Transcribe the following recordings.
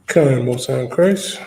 Come, Most High Christ.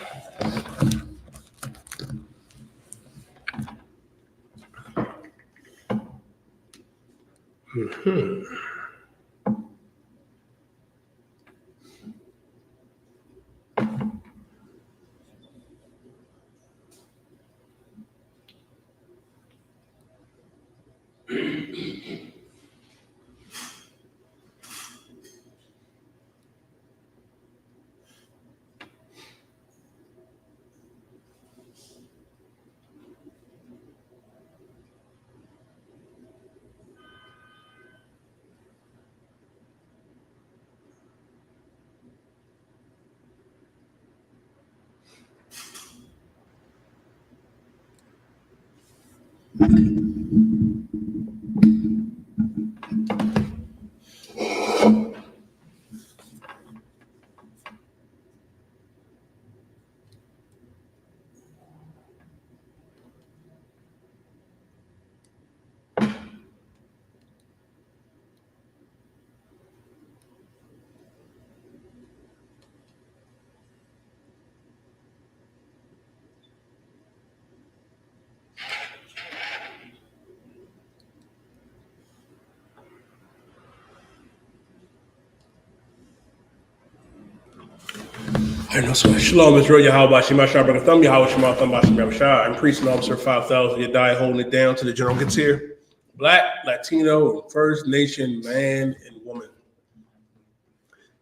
I know so. Shalom, Israel, yahawahs, yahawahs, I'm priest and officer 5,000. You die holding it down to the general gets here. Black, Latino, and First Nation man and woman.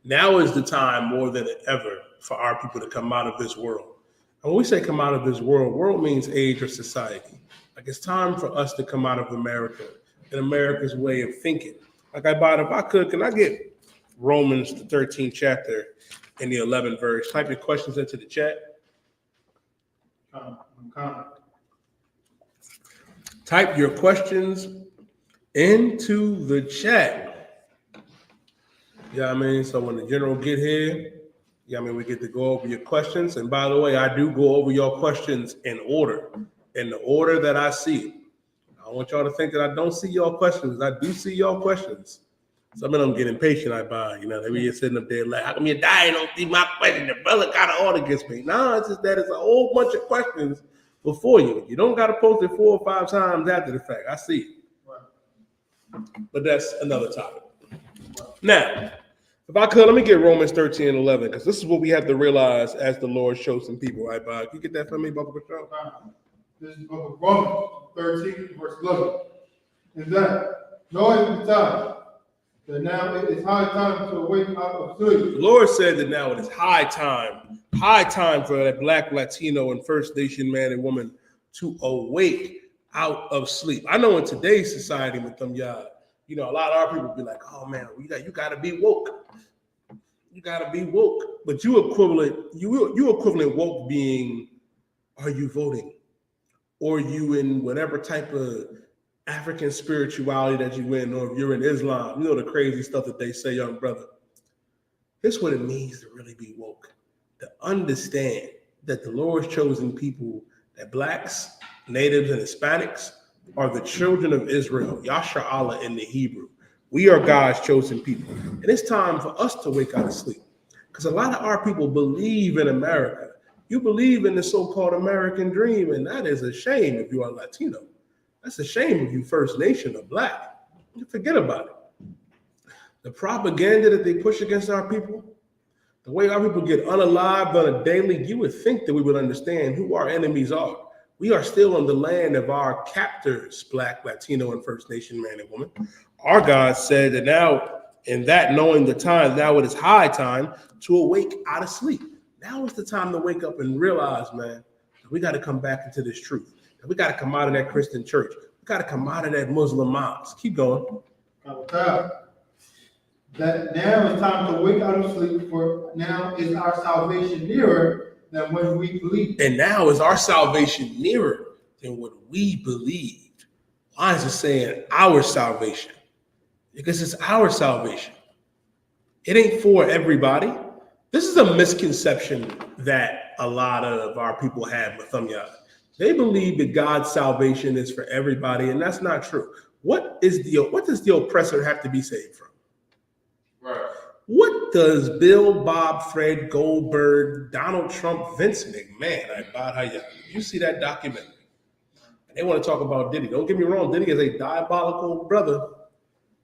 Now is the time more than ever for our people to come out of this world. And when we say come out of this world, world means age or society. Like it's time for us to come out of America and America's way of thinking. Like if I could, can I get Romans the 13th chapter in the 11th verse? Type your questions into the chat. Type your questions into the chat. Yeah, I mean, so when the general get here, yeah, I mean, we get to go over your questions. And by the way, I do go over your questions in the order that I see it. I don't want y'all to think that I don't see your questions. I do see your questions. Some of them get impatient. They be sitting up there like, how come you die and don't see my question? The brother got an order against me. No, it's just that it's a whole bunch of questions before you. You don't got to post it 4 or 5 times after the fact. I see it. But that's another topic. Now, if I could, let me get Romans 13 and 11, because this is what we have to realize as the Lord shows some people. Right, Bob? Can you get that for me, Baba Patrol? This is the book of Romans 13, verse 11. Is that knowing the time, that now it is high time to awake out of sleep. The Lord said that now it is high time for that Black, Latino, and First Nation man and woman to awake out of sleep. I know in today's society with them, y'all, a lot of our people be like, oh man, you got to be woke. You got to be woke. But you equivalent woke being, are you voting? Or you in whatever type of African spirituality that you in, or if you're in Islam, the crazy stuff that they say, young brother. This is what it means to really be woke. To understand that the Lord's chosen people, that Blacks, Natives, and Hispanics are the children of Israel, Yahshua in the Hebrew. We are God's chosen people. And it's time for us to wake out of sleep. Because a lot of our people believe in America. You believe in the so-called American dream, and that is a shame if you are Latino. That's a shame if you First Nation or Black. You forget about it. The propaganda that they push against our people, the way our people get unalived on a daily, you would think that we would understand who our enemies are. We are still on the land of our captors, Black, Latino, and First Nation man and woman. Our God said that now, in that knowing the time, now it is high time to awake out of sleep. Now is the time to wake up and realize, man, that we got to come back into this truth. That we got to come out of that Christian church. We got to come out of that Muslim mosque. Keep going. That now is time to wake out of sleep, for now is our salvation nearer than when we believed. And now is our salvation nearer than what we believed. Why is it saying our salvation? Because it's our salvation. It ain't for everybody. This is a misconception that a lot of our people have with them. They believe that God's salvation is for everybody, and that's not true. What does the oppressor have to be saved from? Right. What does Bill, Bob, Fred, Goldberg, Donald Trump, Vince McMahon, Did you see that documentary? They want to talk about Diddy. Don't get me wrong, Diddy is a diabolical brother.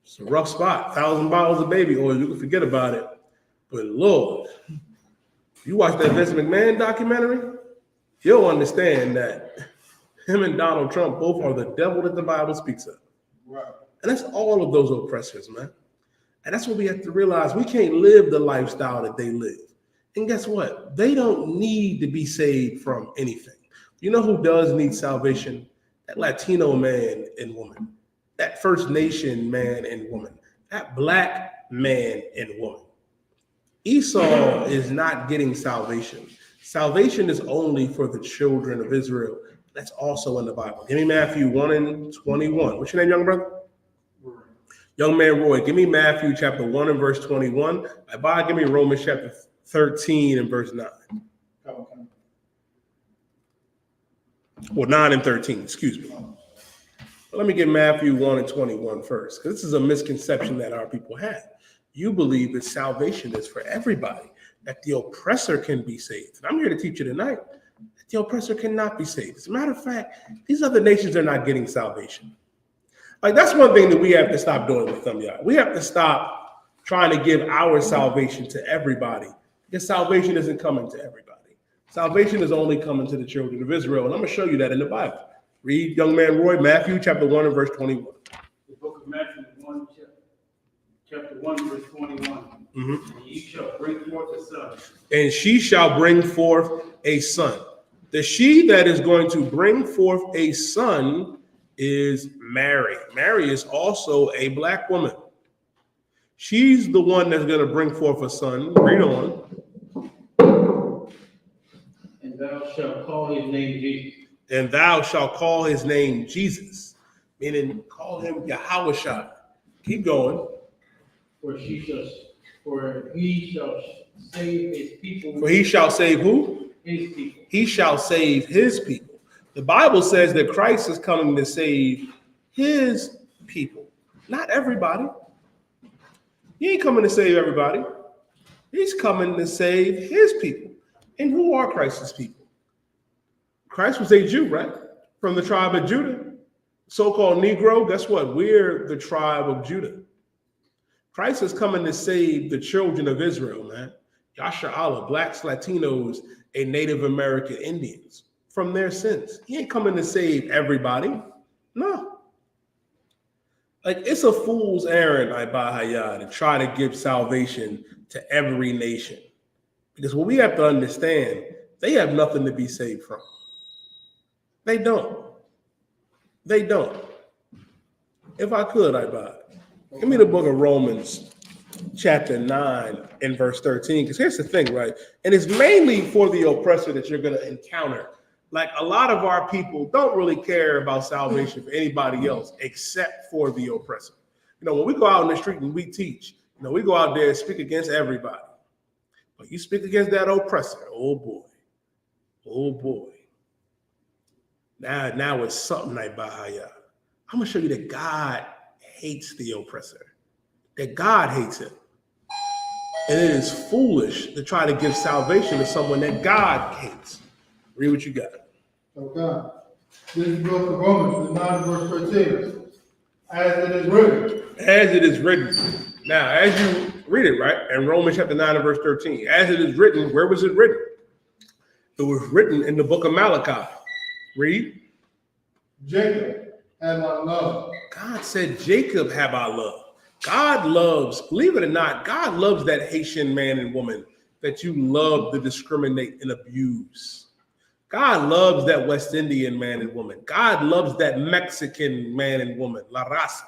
It's a rough spot. 1,000 bottles of baby oil, you can forget about it. But Lord, you watch that Vince McMahon documentary, you'll understand that him and Donald Trump both are the devil that the Bible speaks of. Right. And that's all of those oppressors, man. And that's what we have to realize. We can't live the lifestyle that they live. And guess what? They don't need to be saved from anything. You know who does need salvation? That Latino man and woman. That First Nation man and woman. That black man and woman. Esau is not getting salvation. Salvation is only for the children of Israel. That's also in the Bible. Give me Matthew 1:21. What's your name, young brother? Young man Roy, give me Matthew chapter 1 and verse 21. Bob, give me Romans chapter 13 and verse 9. Okay. Well, 9 and 13, excuse me. Let me get Matthew 1 and 21 first, because this is a misconception that our people have. You believe that salvation is for everybody, that the oppressor can be saved. And I'm here to teach you tonight that the oppressor cannot be saved. As a matter of fact, these other nations are not getting salvation. Like, that's one thing that we have to stop doing with them, y'all. We have to stop trying to give our salvation to everybody, because salvation isn't coming to everybody. Salvation is only coming to the children of Israel, and I'm going to show you that in the Bible. Read, young man Roy, Matthew chapter 1 and verse 21. The book of Matthew 1, chapter 1, verse 21. Mm-hmm. And ye shall bring forth a son. And she shall bring forth a son. The she that is going to bring forth a son is Mary. Mary is also a black woman. She's the one that's going to bring forth a son. Read on. And thou shalt call his name Jesus. And thou shalt call his name Jesus, meaning call him Yahawahs. Keep going. For he shall save his people. For he shall save who? His people. He shall save his people. The Bible says that Christ is coming to save his people, not everybody. He ain't coming to save everybody. He's coming to save his people. And who are Christ's people? Christ was a Jew, right? From the tribe of Judah. So-called Negro, guess what? We're the tribe of Judah. Christ is coming to save the children of Israel, man. Yahshua, blacks, Latinos, and Native American Indians from their sins. He ain't coming to save everybody. No. Like, it's a fool's errand, to try to give salvation to every nation. Because what we have to understand, they have nothing to be saved from. They don't. They don't. If I could, give me the book of Romans, chapter 9 and verse 13. Because here's the thing, right? And it's mainly for the oppressor that you're going to encounter. Like, a lot of our people don't really care about salvation for anybody else except for the oppressor. You know, when we go out in the street and we teach, you know, we go out there and speak against everybody. But you speak against that oppressor, oh boy. Oh boy. Now it's something like Bahaya. I'm going to show you that God hates the oppressor. That God hates him. And it is foolish to try to give salvation to someone that God hates. Read what you got. Okay. This is the book of Romans, 9 verse 13. As it is written. As it is written. Now, as you read it, right? In Romans chapter 9 and verse 13. As it is written, where was it written? It was written in the book of Malachi. Read. Jacob have I loved. God said, Jacob have I loved. God loves, believe it or not, God loves that Haitian man and woman that you love to discriminate and abuse. God loves that West Indian man and woman. God loves that Mexican man and woman, La Raza,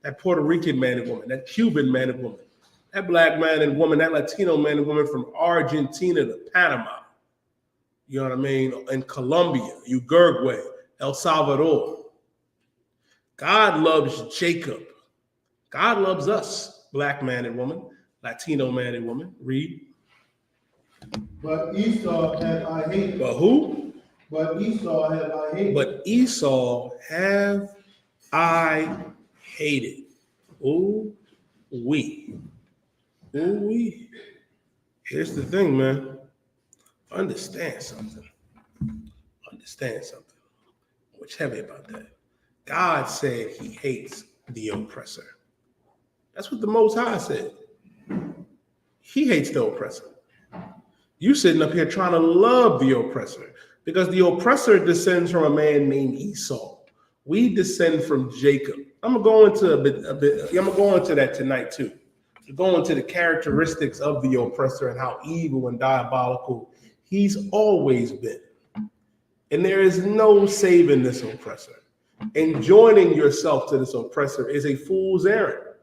that Puerto Rican man and woman, that Cuban man and woman, that black man and woman, that Latino man and woman from Argentina to Panama. You know what I mean? In Colombia, Uruguay, El Salvador. God loves Jacob. God loves us, black man and woman, Latino man and woman. Read. But Esau have I hated. But who? But Esau have I hated. But Esau have I hated. Ooh, we. Ooh, we. Here's the thing, man. Understand something. Understand something. What's heavy about that? God said he hates the oppressor. That's what the Most High said. He hates the oppressor. You sitting up here trying to love the oppressor because the oppressor descends from a man named Esau. We descend from Jacob. I'm gonna go into I'm gonna go into that tonight too. To go into the characteristics of the oppressor and how evil and diabolical he's always been. And there is no saving this oppressor. And joining yourself to this oppressor is a fool's errand.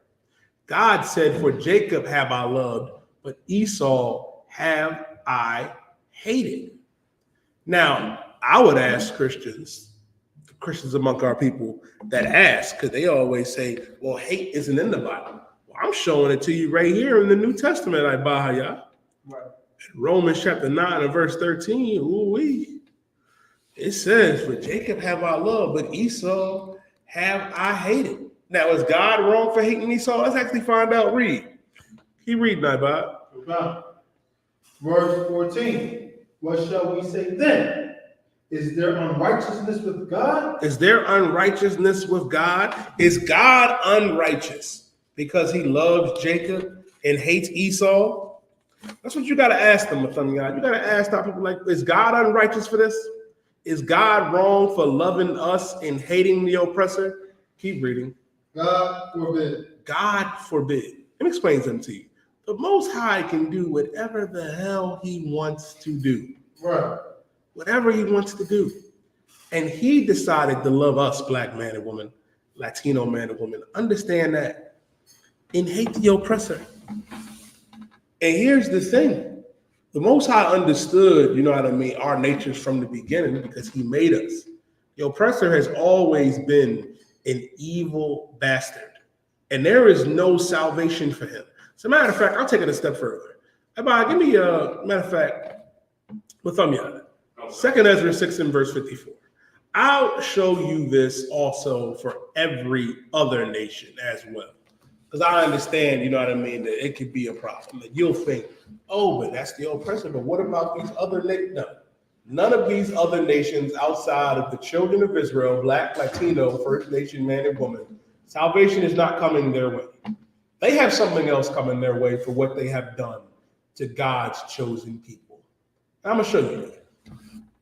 God said, for Jacob have I loved, but Esau have I hated. Now, I would ask Christians among our people that ask, because they always say, well, hate isn't in the Bible. Well, I'm showing it to you right here in the New Testament, Bahaya. Right. Romans chapter 9 and verse 13, ooh-wee. It says, for Jacob have I loved, but Esau have I hated. Now, is God wrong for hating Esau? Let's actually find out. Read. Keep reading, Bob. Verse 14. What shall we say then? Is there unrighteousness with God? Is there unrighteousness with God? Is God unrighteous because he loves Jacob and hates Esau? That's what you got to ask them, Mahayaman. You got to ask our people, like, is God unrighteous for this? Is God wrong for loving us and hating the oppressor? Keep reading. God forbid. God forbid. Let me explain something to you. The Most High can do whatever the hell he wants to do. Right. Whatever he wants to do. And he decided to love us, black man and woman, Latino man and woman. Understand that. And hate the oppressor. And here's the thing. The Most High understood, you know what I mean, our natures from the beginning because he made us. The oppressor has always been an evil bastard. And there is no salvation for him. As a matter of fact, I'll take it a step further. Everybody, give me a matter of fact, Mahayaman. 2 Ezra 6 and verse 54. I'll show you this also for every other nation as well. Because I understand, you know what I mean, that it could be a problem. That you'll think, oh, but that's the oppressor. But what about these other nations? No. None of these other nations outside of the children of Israel, black, Latino, First Nation, man and woman, salvation is not coming their way. They have something else coming their way for what they have done to God's chosen people. I'm going to show you that.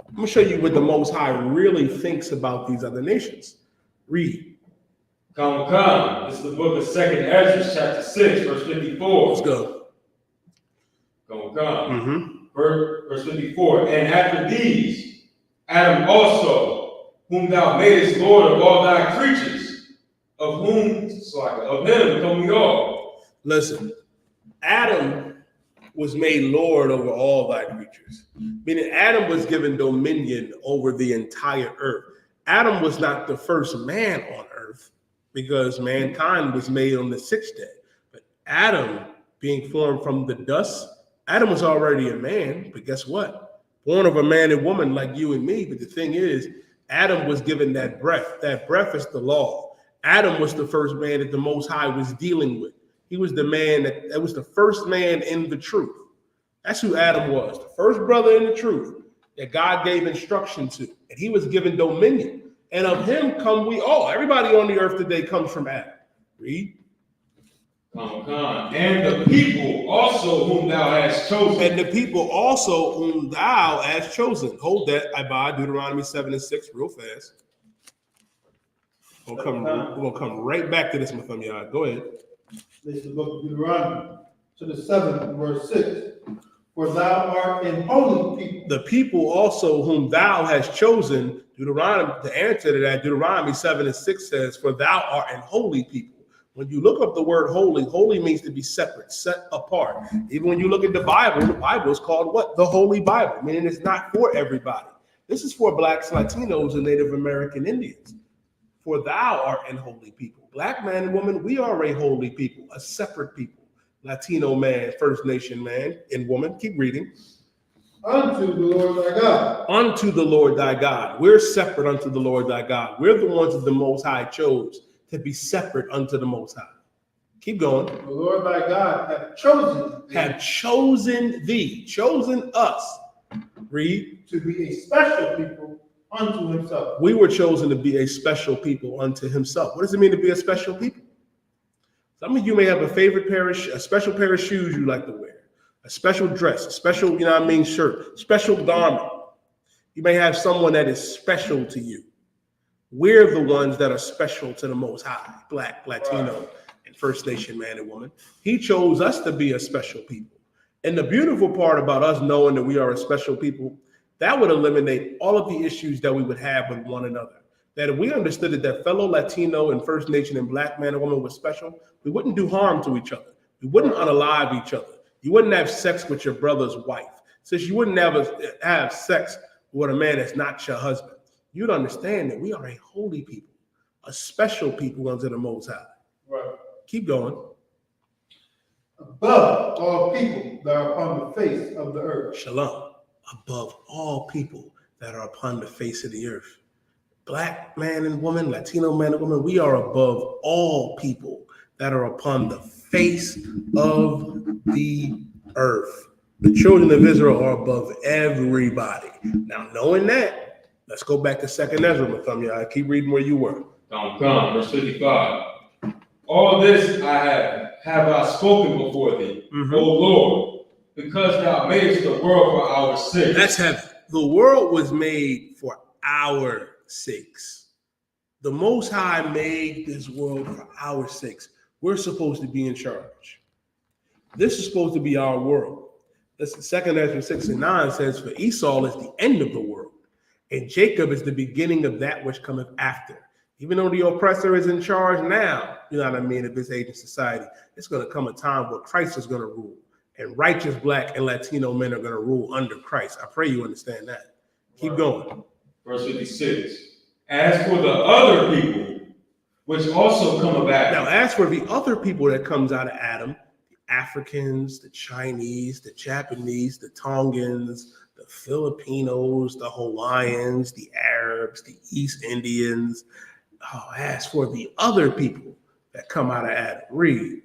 I'm going to show you what the Most High really thinks about these other nations. Read. Come. This is the book of 2 Ezra, chapter 6, verse 54. Let's go. Come. Verse 54. And after these, Adam also, whom thou madest Lord of all thy creatures, of him become we all. Listen, Adam was made Lord over all thy creatures. Meaning Adam was given dominion over the entire earth. Adam was not the first man on earth because mankind was made on the sixth day. But Adam, being formed from the dust, Adam was already a man, but guess what? Born of a man and woman like you and me. But the thing is, Adam was given that breath. That breath is the law. Adam was the first man that the Most High was dealing with. He was the man that was the first man in the truth. That's who Adam was, the first brother in the truth that God gave instruction to. And he was given dominion. And of him come we all. Everybody on the earth today comes from Adam. Read. Come. And the people also whom thou hast chosen. And the people also whom thou hast chosen. Hold that. I buy Deuteronomy 7 and 6 real fast. We're gonna come right back to this, Mahayaman. Go ahead. This is the book of Deuteronomy, to the 7th, verse 6. For thou art an holy people. The people also whom thou hast chosen, Deuteronomy, the answer to that, Deuteronomy 7 and 6 says, for thou art an holy people. When you look up the word holy, holy means to be separate, set apart. Even when you look at the Bible is called what? The Holy Bible, meaning it's not for everybody. This is for blacks, Latinos, and Native American Indians. For thou art an holy people. Black man and woman, we are a holy people, a separate people. Latino man, First Nation man and woman. Keep reading. Unto the Lord thy God. Unto the Lord thy God. We're separate unto the Lord thy God. We're the ones that the Most High chose to be separate unto the Most High. Keep going. The Lord thy God hath chosen thee Have chosen thee, chosen us. Read. to be a special people unto himself. We were chosen to be a special people unto himself. What does it mean to be a special people? Some of you may have a favorite a special pair of shoes you like to wear, a special dress, a special, shirt, special garment. You may have someone that is special to you. We're the ones that are special to the Most High, Black, Latino, and First Nation man and woman. He chose us to be a special people. And the beautiful part about us knowing that we are a special people, that would eliminate all of the issues that we would have with one another. That if we understood that fellow Latino and First Nation and Black man and woman was special, we wouldn't do harm to each other. We wouldn't unalive each other. You wouldn't have sex with your brother's wife. Since you wouldn't have sex with a man that's not your husband. You'd understand that we are a holy people, a special people unto the Most High. Right. Keep going. Above all people that are upon the face of the earth. Shalom. Above all people that are upon the face of the earth. Black man and woman, Latino man and woman, we are above all people that are upon the face of the earth. The children of Israel are above everybody. Now, knowing that, let's go back to 2nd Ezra, Mahayaman. Keep reading where you were. Verse 55. All this have I spoken before thee, O Lord, because thou madest the world for our sake. That's heaven. The world was made for our sakes. The Most High made this world for our sakes. We're supposed to be in charge. This is supposed to be our world. Listen, 2nd Ezra 6:9 says, for Esau is the end of the world, and Jacob is the beginning of that which cometh after. Even though the oppressor is in charge now, you know what I mean, of this age of society, it's going to come a time where Christ is going to rule, and righteous Black and Latino men are going to rule under Christ. I pray you understand that. Keep going. Verse 56. As for the other people, which also come of Adam. Now, as for the other people that comes out of Adam, the Africans, the Chinese, the Japanese, the Tongans, the Filipinos, the Hawaiians, the Arabs, the East Indians. Oh, as for the other people that come out of Adam, read.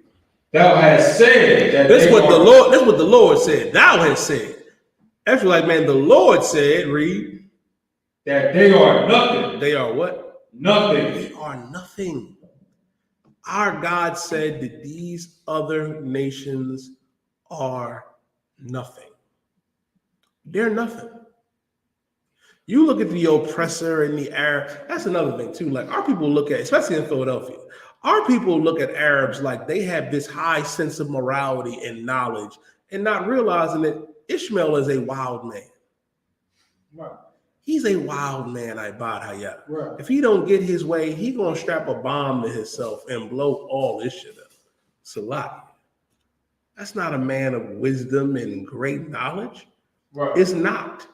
Thou hast said that That's what the Lord said. Thou hast said. That's like, man, the Lord said, read. That they are nothing. They are what? Nothing. They are nothing. Our God said that these other nations are nothing. They're nothing. You look at the oppressor and the Arab. That's another thing too. Like our people look at, especially in Philadelphia, our people look at Arabs like they have this high sense of morality and knowledge, and not realizing that Ishmael is a wild man. Right. He's a wild man, Hayat. Right. If he don't get his way, he gonna strap a bomb to himself and blow all this shit up. Salah. That's not a man of wisdom and great knowledge. Right. It's not.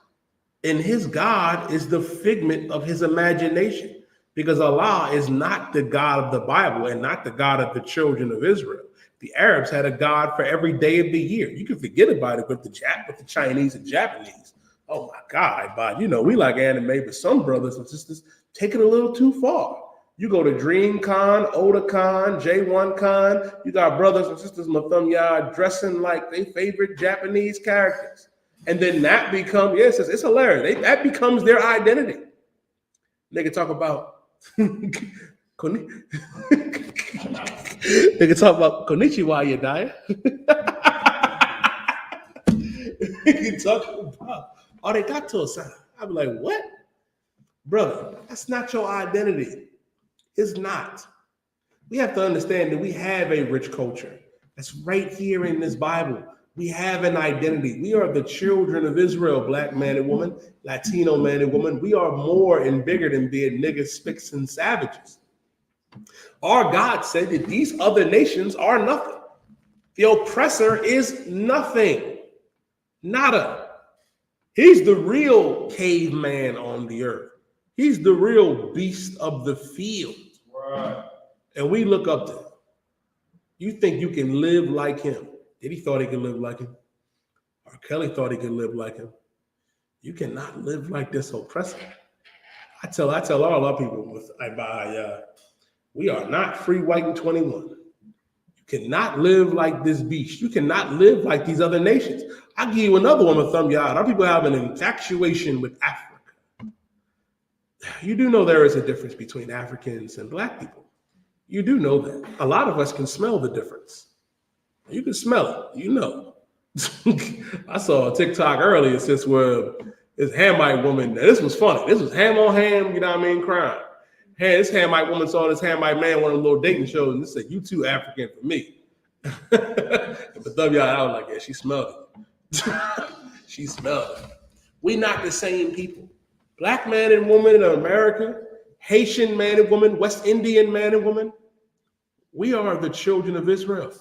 And his God is the figment of his imagination, because Allah is not the God of the Bible and not the God of the children of Israel. The Arabs had a God for every day of the year. You can forget about it with the Chinese and Japanese. Oh my God, but you know, we like anime, but some brothers and sisters take it a little too far. You go to DreamCon, Otakon, J1Con, you got brothers and sisters Mahayaman dressing like their favorite Japanese characters. And then that becomes, yes, it's hilarious. That becomes their identity. They can talk about they can talk about Konnichiwa Yadaya. They can talk about arigato-san. I'd be like, what? Brother, that's not your identity. It's not. We have to understand that we have a rich culture. That's right here in this Bible. We have an identity. We are the children of Israel, Black man and woman, Latino man and woman. We are more and bigger than being niggas, spicks, and savages. Our God said that these other nations are nothing. The oppressor is nothing. Nada. He's the real caveman on the earth. He's the real beast of the field. Right. And we look up to him. You think you can live like him? Did he thought he could live like him? R. Kelly thought he could live like him. You cannot live like this oppressor. I tell all our people with we are not free white and 21. You cannot live like this beast. You cannot live like these other nations. I'll give you another one, thumb yard. Our people have an infatuation with Africa. You do know there is a difference between Africans and black people. You do know that. A lot of us can smell the difference. You can smell it, you know. I saw a TikTok earlier since where this Hamite woman, this was funny. This was ham on ham, you know what I mean, crime. Hey, this Hamite woman saw this Hamite man one of the little dating shows, and this said, "You too African for me." But W, I was like, yeah, she smelled it. She smelled it. We not the same people. Black man and woman in America, Haitian man and woman, West Indian man and woman, we are the children of Israel.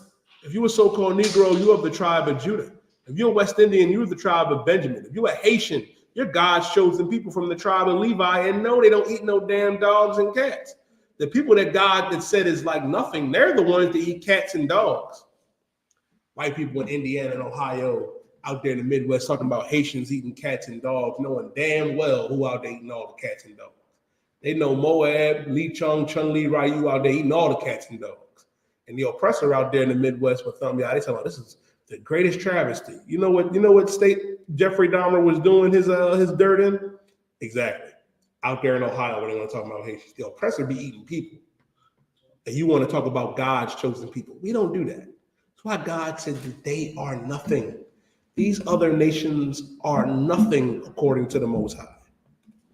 If you were so-called Negro, you are of the tribe of Judah. If you're West Indian, you're the tribe of Benjamin. If you're a Haitian, you're God's chosen people from the tribe of Levi. And no, they don't eat no damn dogs and cats. The people that God that said is like nothing, they're the ones that eat cats and dogs. White people in Indiana and Ohio, out there in the Midwest, talking about Haitians eating cats and dogs, knowing damn well who out there eating all the cats and dogs. They know Moab, Lee Chung, Chun Li, Ryu out there eating all the cats and dogs. And the oppressor out there in the Midwest with thumb, they talking about this is the greatest travesty. You know what state Jeffrey Dahmer was doing his dirt in? Exactly. Out there in Ohio when they want to talk about Haitians. The oppressor be eating people. And you want to talk about God's chosen people. We don't do that. That's why God said that they are nothing. These other nations are nothing according to the Most High.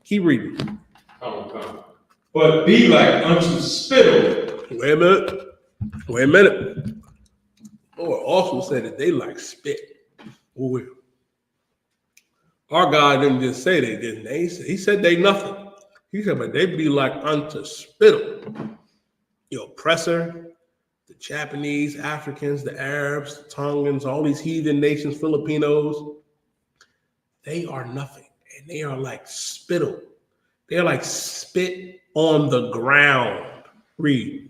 Keep reading. Come. But be like unto spittle. Wait a minute. Lord also said that they like spit. Oh, our God didn't just say they didn't. He said they nothing. He said, but they be like unto spittle. The oppressor, the Japanese, Africans, the Arabs, the Tongans, all these heathen nations, Filipinos, they are nothing. And they are like spittle. They're like spit on the ground. Read.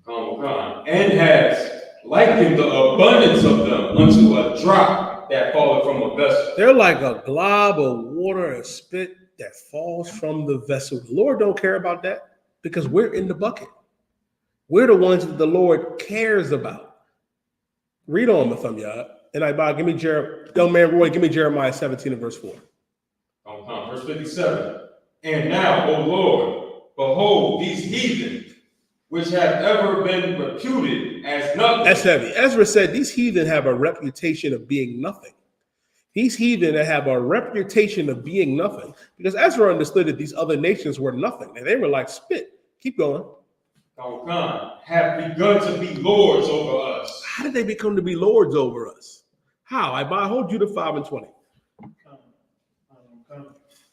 And has likened the abundance of them unto a drop that falleth from a vessel. They're like a glob of water and spit that falls from the vessel. The Lord don't care about that because we're in the bucket. We're the ones that the Lord cares about. Read on, Mahayaman. And give me young man Roy, give me Jeremiah 17 and verse 4. Verse 57. And now, O Lord, behold these heathen, which have ever been reputed as nothing. That's heavy. Ezra said these heathen have a reputation of being nothing. These heathen have a reputation of being nothing because Ezra understood that these other nations were nothing and they were like spit. Keep going. Have begun to be lords over us. How did they become to be lords over us? How? I hold you to 5 and 20.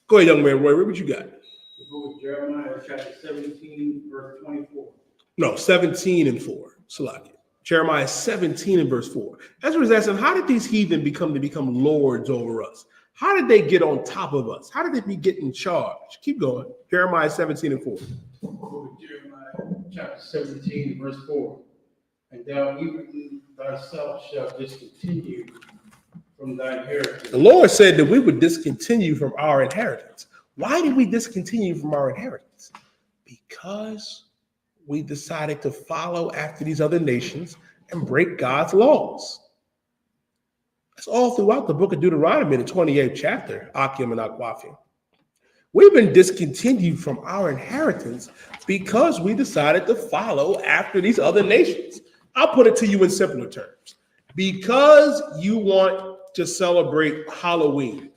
Go ahead, young man Roy. What you got? The book of Jeremiah, chapter 17, verse 24. No, 17 and 4. Salaki. Jeremiah 17 and verse 4. Ezra was asking, how did these heathen become lords over us? How did they get on top of us? How did they get in charge? Keep going. Jeremiah 17 and 4. The book of Jeremiah, chapter 17, verse 4. And thou even thyself shalt discontinue from thy inheritance. The Lord said that we would discontinue from our inheritance. Why did we discontinue from our inheritance? Because we decided to follow after these other nations and break God's laws. That's all throughout the book of Deuteronomy, the 28th chapter, Akim and Akwafim. We've been discontinued from our inheritance because we decided to follow after these other nations. I'll put it to you in simpler terms. Because you want to celebrate Halloween.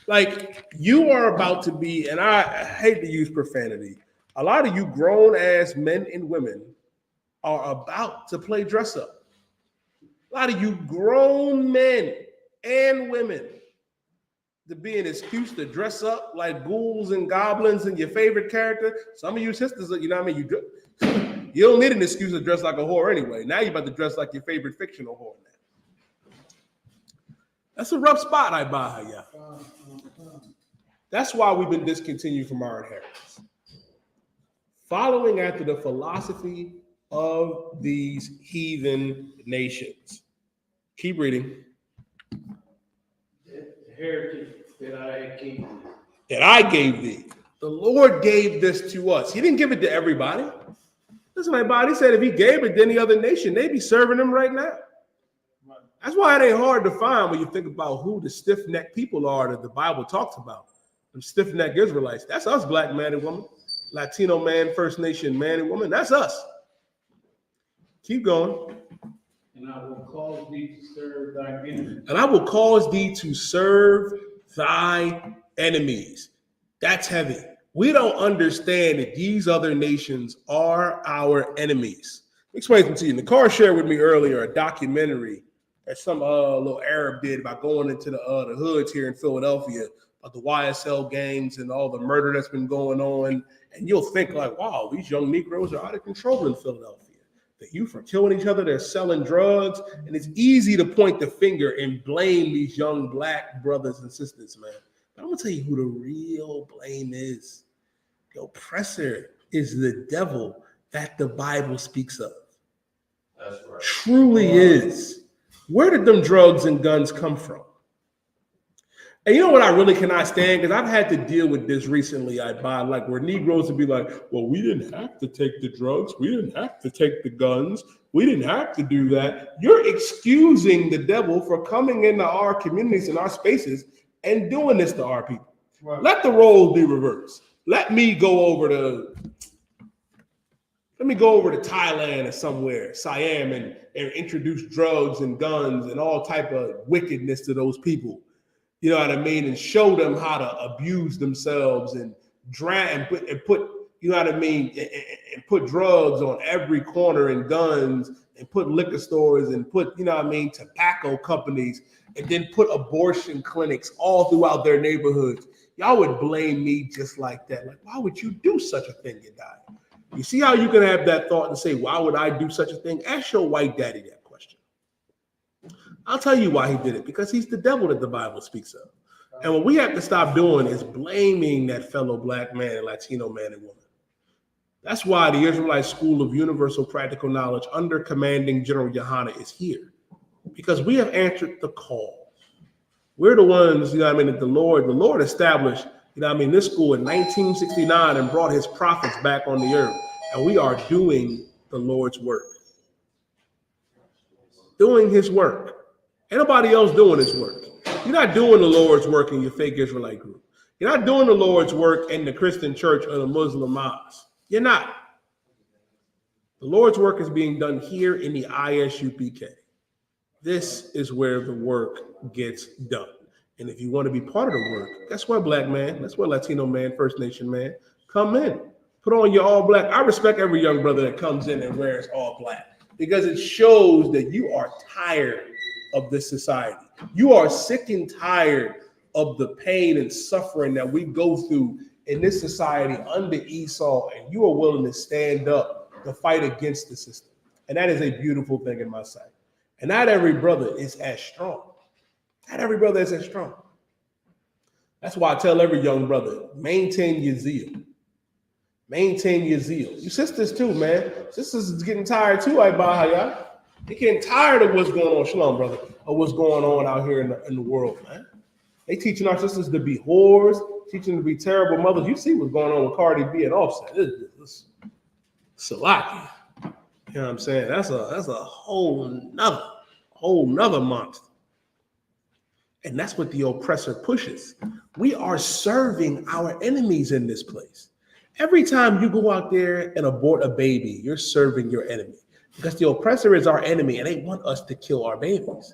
Like you are about to be, and I hate to use profanity, a lot of you grown-ass men and women are about to play dress up. A lot of you grown men and women to be an excuse to dress up like ghouls and goblins and your favorite character. Some of you sisters, you know what I mean? You don't need an excuse to dress like a whore anyway. Now you're about to dress like your favorite fictional whore now. That's a rough spot, I buy her, yeah. That's why we've been discontinued from our inheritance. Following after the philosophy of these heathen nations. Keep reading. The heritage that I gave thee. That I gave thee. The Lord gave this to us. He didn't give it to everybody. Listen, my body said if he gave it to any other nation, they'd be serving him right now. That's why it ain't hard to find when you think about who the stiff-necked people are that the Bible talks about. The stiff-necked Israelites. That's us, black man and woman. Latino man, First Nation man and woman. That's us. Keep going. And I will cause thee to serve thy enemies. And I will cause thee to serve thy enemies. That's heavy. We don't understand that these other nations are our enemies. Explain them to you. Nakar shared with me earlier a documentary that some little Arab did about going into the hoods here in Philadelphia, about the YSL gangs and all the murder that's been going on. And you'll think like, wow, these young Negroes are out of control in Philadelphia. The youth are killing each other. They're selling drugs. And it's easy to point the finger and blame these young black brothers and sisters, man. But I'm going to tell you who the real blame is. The oppressor is the devil that the Bible speaks of. That's right. Truly is. Where did them drugs and guns come from? And you know what I really cannot stand? Because I've had to deal with this recently. Where Negroes would be like, well, we didn't have to take the drugs. We didn't have to take the guns. We didn't have to do that. You're excusing the devil for coming into our communities and our spaces and doing this to our people. Right. Let the roles be reversed. Let me go over to Thailand or somewhere, Siam, and introduce drugs and guns and all type of wickedness to those people. You know what I mean? And show them how to abuse themselves and put you know what I mean? And put drugs on every corner and guns and put liquor stores and put, you know what I mean, tobacco companies and then put abortion clinics all throughout their neighborhoods. Y'all would blame me just like that. Like, why would you do such a thing, you die? You see how you can have that thought and say, why would I do such a thing? Ask your white daddy that question. I'll tell you why he did it, because he's the devil that the Bible speaks of. And what we have to stop doing is blaming that fellow black man and Latino man and woman. That's why the Israelite School of Universal Practical Knowledge under commanding General YAHANNA is here, because we have answered the call. We're the ones, you know what I mean, that the Lord established, you know what I mean, this school in 1969 and brought his prophets back on the earth. And we are doing the Lord's work. Doing his work. Ain't nobody else doing his work. You're not doing the Lord's work in your fake Israelite group. You're not doing the Lord's work in the Christian church or the Muslim mosque. You're not. The Lord's work is being done here in the I.S.U.P.K. This is where the work gets done. And if you want to be part of the work, guess what, black man? That's what Latino man, First Nation man, come in. Put on your all black. I respect every young brother that comes in and wears all black, because it shows that you are tired of this society. You are sick and tired of the pain and suffering that we go through in this society under Esau, and you are willing to stand up to fight against the system. And that is a beautiful thing in my sight. And not every brother is as strong. Not every brother is as strong. That's why I tell every young brother, maintain your zeal. Maintain your zeal. You sisters too, man. Sisters is getting tired too, Bahaya. They're getting tired of what's going on, Shalom, brother, of what's going on out here in the world, man. They teaching our sisters to be whores, teaching them to be terrible mothers. You see what's going on with Cardi B and Offset. This Salaki. You know what I'm saying? That's a whole nother monster. And that's what the oppressor pushes. We are serving our enemies in this place. Every time you go out there and abort a baby, you're serving your enemy, because the oppressor is our enemy and they want us to kill our babies.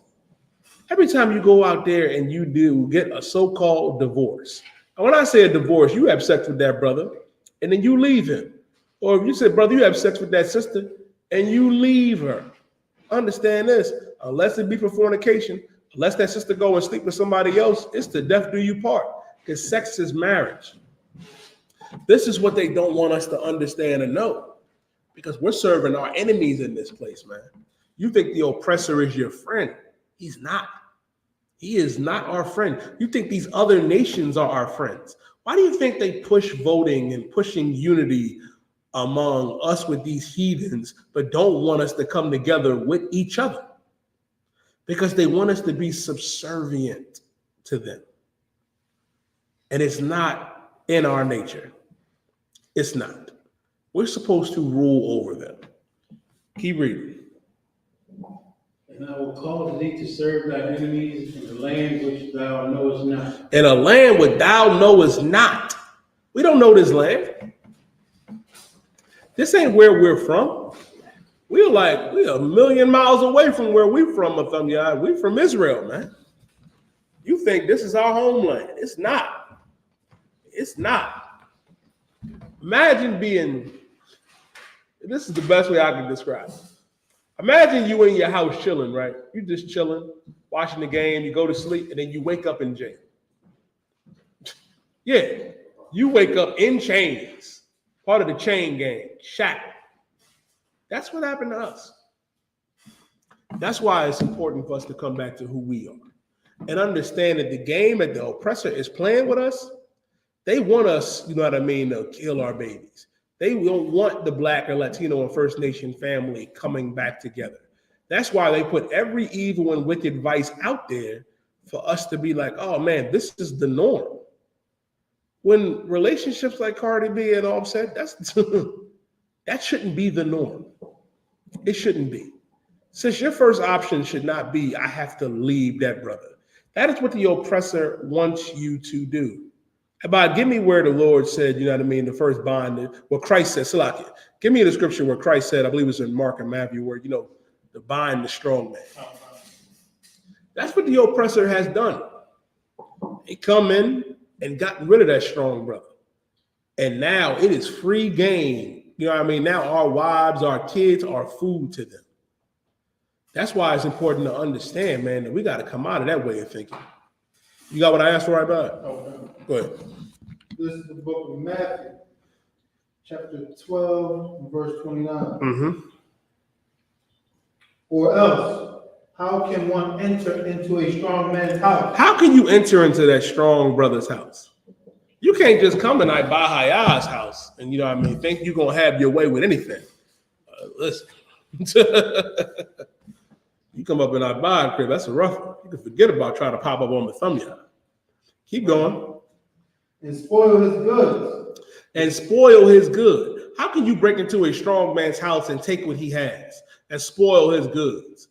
Every time you go out there and you do get a so-called divorce, and when I say a divorce, you have sex with that brother and then you leave him. Or if you say, brother, you have sex with that sister and you leave her. Understand this, unless it be for fornication, unless that sister go and sleep with somebody else, it's to death do you part, because sex is marriage. This is what they don't want us to understand and know, because we're serving our enemies in this place, man. You think the oppressor is your friend. He's not. He is not our friend. You think these other nations are our friends. Why do you think they push voting and pushing unity among us with these heathens, but don't want us to come together with each other? Because they want us to be subservient to them. And it's not in our nature. It's not. We're supposed to rule over them. Keep reading. And I will cause thee to serve thy enemies in the land which thou knowest not. In a land where thou knowest not. We don't know this land. This ain't where we're from. We're a million miles away from where we're from, Mahayaman. We're from Israel, man. You think this is our homeland. It's not. It's not. Imagine this is the best way I can describe it. Imagine you in your house chilling, right? You just chilling, watching the game, you go to sleep, and then you wake up in jail. Yeah, you wake up in chains, part of the chain gang, shackled. That's what happened to us. That's why it's important for us to come back to who we are and understand that the game that the oppressor is playing with us, they want us, you know what I mean, to kill our babies. They don't want the Black or Latino and First Nation family coming back together. That's why they put every evil and wicked vice out there for us to be like, oh man, this is the norm. When relationships like Cardi B and Offset, that shouldn't be the norm. It shouldn't be. Since your first option should not be, I have to leave that brother. That is what the oppressor wants you to do. About give me where the Lord said, you know what I mean, the first bond, what Christ said, Salakia. Give me the scripture where Christ said, I believe it was in Mark and Matthew, where, you know, the bind the strong man. That's what the oppressor has done. They come in and gotten rid of that strong brother. And now it is free game. You know what I mean? Now our wives, our kids are food to them. That's why it's important to understand, man, that we got to come out of that way of thinking. You got what I asked for right back? Okay. Go ahead. This is the book of Matthew, chapter 12, and verse 29. Mm-hmm. Or else, how can one enter into a strong man's house? How can you enter into that strong brother's house? You can't just come in Bahaya's house and, you know what I mean, think you're going to have your way with anything. Listen. You come up in our bar crib, that's a rough one. You can forget about trying to pop up on the thumbnail. Keep going. And spoil his goods. And spoil his good. How can you break into a strong man's house and take what he has and spoil his goods?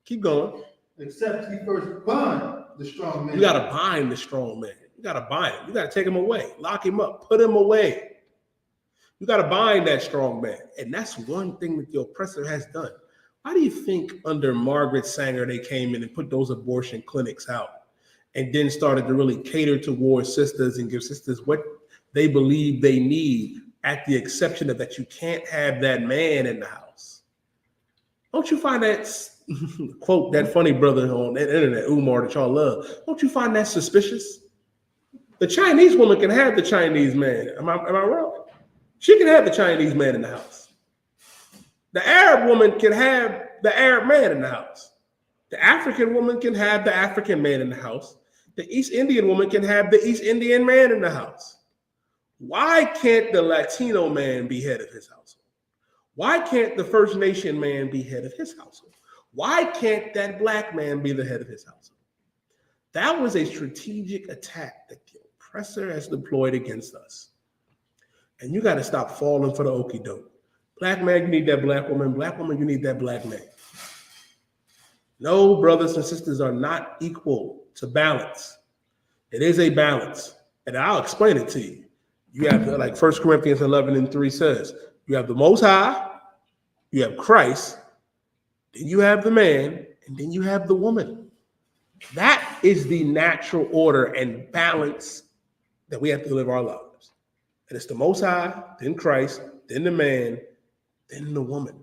Keep going. Except he first bind the strong man. You got to bind the strong man. You got to bind him. You got to take him away, lock him up, put him away. You got to bind that strong man. And that's one thing that the oppressor has done. Why do you think under Margaret Sanger they came in and put those abortion clinics out and then started to really cater towards sisters and give sisters what they believe they need, at the exception of that you can't have that man in the house? Don't you find that, quote, that funny brother on the internet, Umar, that y'all love, don't you find that suspicious? The Chinese woman can have the Chinese man. Am I wrong? She can have the Chinese man in the house. The Arab woman can have the Arab man in the house. The African woman can have the African man in the house. The East Indian woman can have the East Indian man in the house. Why can't the Latino man be head of his household? Why can't the First Nation man be head of his household? Why can't that Black man be the head of his household? That was a strategic attack that the oppressor has deployed against us. And you got to stop falling for the okie doke. Black man, you need that Black woman. Black woman, you need that Black man. No, brothers and sisters are not equal to balance. It is a balance. And I'll explain it to you. You have, like 1 Corinthians 11:3 says, you have the Most High, you have Christ, then you have the man, and then you have the woman. That is the natural order and balance that we have to live our lives. And it's the Most High, then Christ, then the man, then the woman.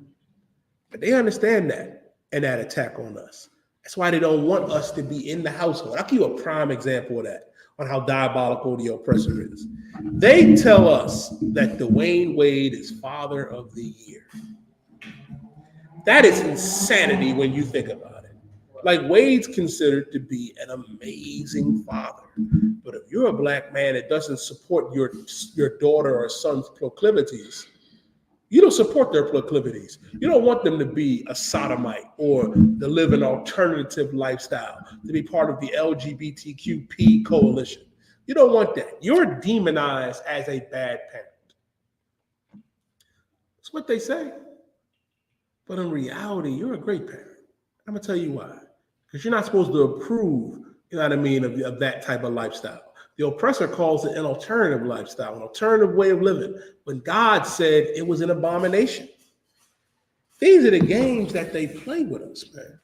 But they understand that and that attack on us. That's why they don't want us to be in the household. I'll give you a prime example of that, on how diabolical the oppressor is. They tell us that Dwayne Wade is Father of the Year. That is insanity when you think about it. Like, Wade's considered to be an amazing father. But if you're a Black man that doesn't support your daughter or son's proclivities, you don't support their proclivities. You don't want them to be a sodomite or to live an alternative lifestyle, to be part of the LGBTQP coalition. You don't want that. You're demonized as a bad parent. That's what they say. But in reality, you're a great parent. I'm going to tell you why. Because you're not supposed to approve, you know what I mean, of that type of lifestyle. The oppressor calls it an alternative lifestyle, an alternative way of living, when God said it was an abomination. These are the games that they play with us, man,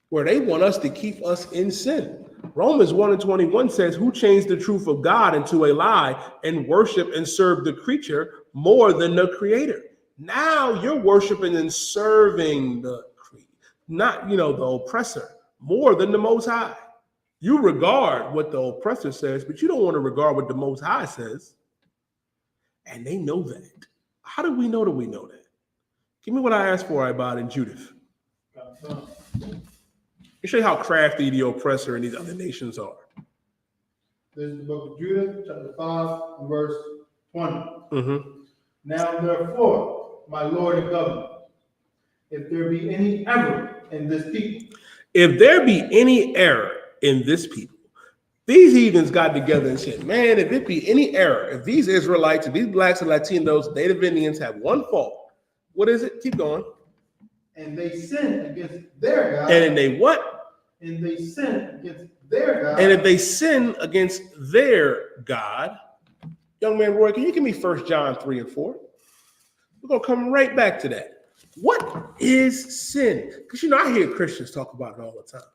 where they want us to keep us in sin. Romans 1:21 says, who changed the truth of God into a lie and worship and serve the creature more than the creator? Now you're worshiping and serving the creator, not, the oppressor, more than the Most High. You regard what the oppressor says, but you don't want to regard what the Most High says. And they know that. How do we know that we know that? Give me what I asked for, about in Judith. Let me show you how crafty the oppressor in these other nations are. This is the book of Judah, chapter 5, and verse 20. Now therefore, my Lord and Governor, if there be any error in this people. If there be any error in this people. These heathens got together and said, man, if it be any error, if these Israelites, if these blacks and Latinos, Native Indians have one fault, what is it? Keep going. And they sin against their God. And they what? And they sin against their God. And if they sin against their God, young man Roy, can you give me 1 John 3 and 4? We're going to come right back to that. What is sin? Because, I hear Christians talk about it all the time.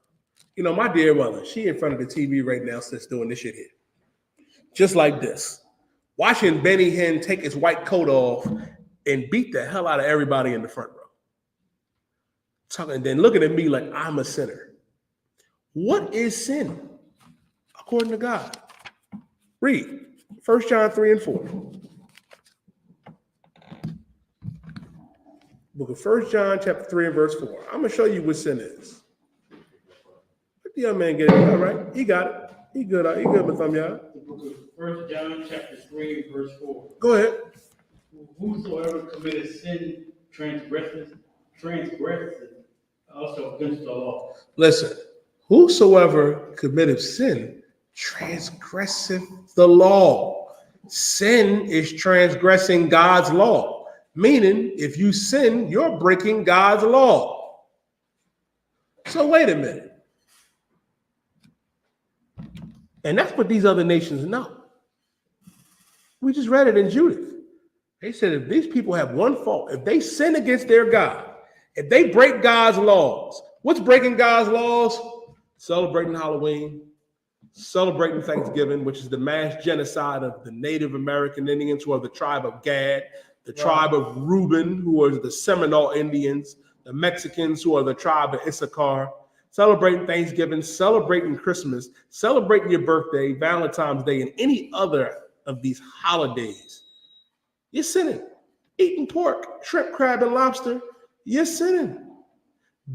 My dear mother, she in front of the TV right now, sits doing this shit here. Just like this. Watching Benny Hinn take his white coat off and beat the hell out of everybody in the front row. Talking, and then looking at me like I'm a sinner. What is sin? According to God. Read 1 John 3 and 4. Book of 1 John chapter 3 and verse 4. I'm going to show you what sin is. Let the young man get it. All right. He got it. He good. He good, Mahayaman. The book of 1 John chapter 3 and verse 4. Go ahead. Whosoever committed sin transgresses also against the law. Listen, whosoever committeth sin transgresseth the law. Sin is transgressing God's law. Meaning, if you sin, you're breaking God's law. So wait a minute. And that's what these other nations know. We just read it in Judith. They said if these people have one fault, if they sin against their God, if they break God's laws, what's breaking God's laws? Celebrating Halloween, celebrating Thanksgiving, which is the mass genocide of the Native American Indians who are the tribe of Gad, the tribe of Reuben, who are the Seminole Indians, the Mexicans, who are the tribe of Issachar, celebrating Thanksgiving, celebrating Christmas, celebrating your birthday, Valentine's Day, and any other of these holidays. You're sinning. Eating pork, shrimp, crab, and lobster, you're sinning.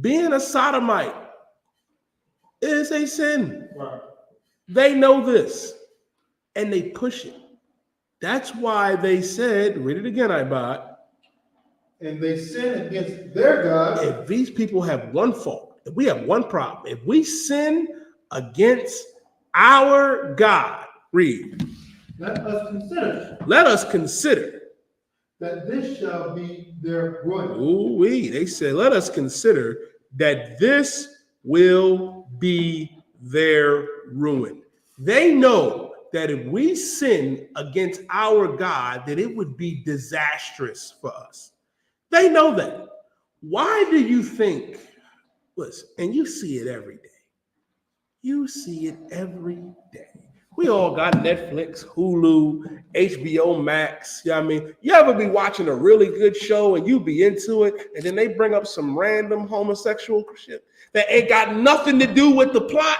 Being a sodomite is a sin. Right. They know this, and they push it. That's why they said, read it again, Ibad. And they sin against their God. If these people have one fault, if we have one problem, if we sin against our God, read. Let us consider that this shall be their ruin. Ooh-wee. They said, let us consider that this will be their ruin. They know that if we sin against our God, that it would be disastrous for us. They know that. Why do you think, listen, and you see it every day. You see it every day. We all got Netflix, Hulu, HBO Max. You know what I mean? You ever be watching a really good show and you be into it, and then they bring up some random homosexual shit that ain't got nothing to do with the plot?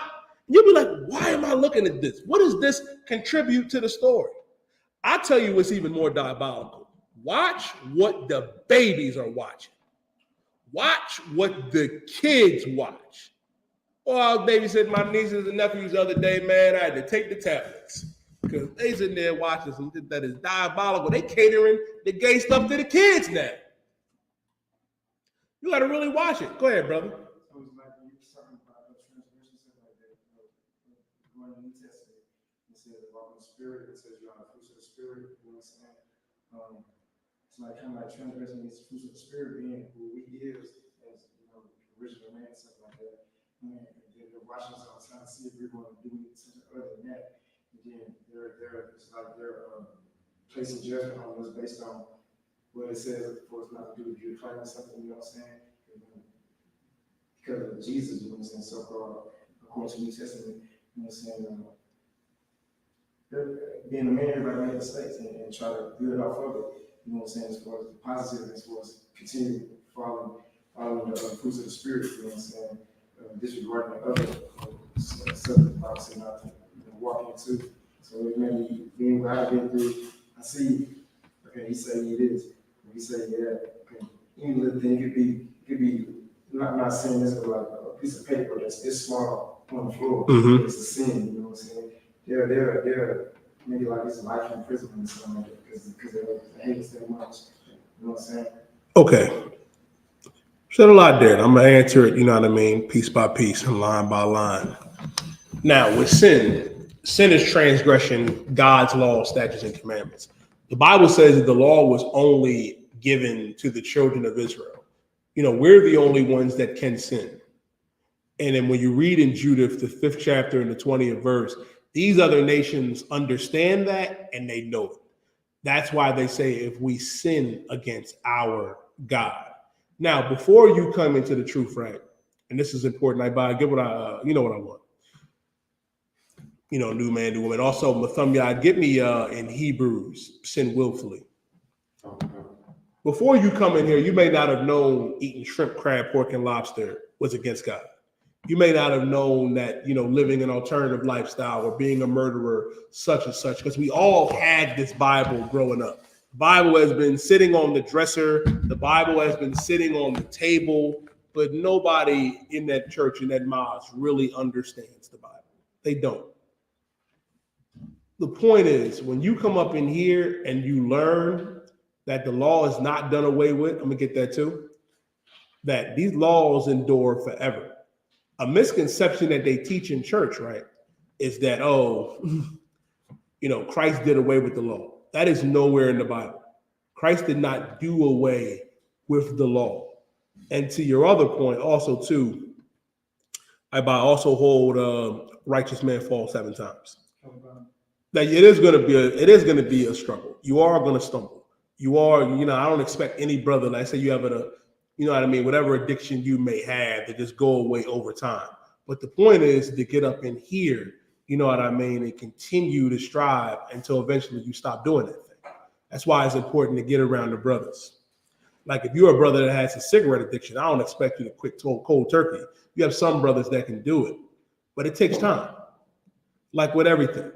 You'll be like, why am I looking at this? What does this contribute to the story? I'll tell you what's even more diabolical. Watch what the babies are watching. Watch what the kids watch. Oh, I was babysitting my nieces and nephews the other day, man. I had to take the tablets because they sitting there watching something that is diabolical. They catering the gay stuff to the kids now. You got to really watch it. Go ahead, brother. I was like, when you were talking about the transgression, stuff like that, going in the New Testament, it says walk in the Spirit, it says you're on the fruits of the Spirit, you know what I'm saying? It's like kind of like transgressing these fruits of the spirit, being who he is as original man, stuff like that. And they're watching us all the time to see if we're going to do something other than that. And then it's like they're placing judgment on us based on what it says for us not to do. If you're claiming something, you know what I'm saying? Because of Jesus, you know what I'm saying, so-called, according to the New Testament, you know what I'm saying, being a man, everybody made mistakes and try to build off of it, you know what I'm saying, as far as the positive, as far as continue following the fruits of the spirit, you know what I'm saying, disregarding the other subject box and not walking into. So it may be being what I've been through, I see, okay, he say it is, he say, yeah, okay, any little thing could be, I'm not saying this, but like a piece of paper that's this small on the floor, it's a sin, you know what I'm saying? They're maybe like it's life in prison or something like that because they hate us that much. You know what I'm saying? Okay. Said a lot there. I'm gonna answer it, you know what I mean, piece by piece and line by line. Now, with sin is transgression, God's law, statutes, and commandments. The Bible says that the law was only given to the children of Israel. You know, we're the only ones that can sin. And then when you read in Judith, the 5th chapter and the 20th verse, these other nations understand that and they know it. That's why they say if we sin against our God. Now, before you come into the truth, right? And this is important. I get what you know what I want. You know, new man, new woman. Also, Mahayaman, get me in Hebrews, sin willfully. Before you come in here, you may not have known eating shrimp, crab, pork, and lobster was against God. You may not have known that, you know, living an alternative lifestyle or being a murderer, such and such, because we all had this Bible growing up. The Bible has been sitting on the dresser. The Bible has been sitting on the table, but nobody in that church, in that mosque, really understands the Bible. They don't. The point is, when you come up in here and you learn that the law is not done away with, I'm gonna get that too, that these laws endure forever. A misconception that they teach in church, right, is that, oh, you know, Christ did away with the law. That is nowhere in the Bible. Christ did not do away with the law. And to your other point, also too, I also hold righteous man fall 7 times. That it is going to be a struggle. You are going to stumble. You are, you know, I don't expect any brother, like say you have you know what I mean, whatever addiction you may have, to just go away over time. But the point is to get up in here, you know what I mean, and continue to strive until eventually you stop doing that thing. That's why it's important to get around the brothers. Like if you're a brother that has a cigarette addiction, I don't expect you to quit cold turkey. You have some brothers that can do it, but it takes time. Like with everything.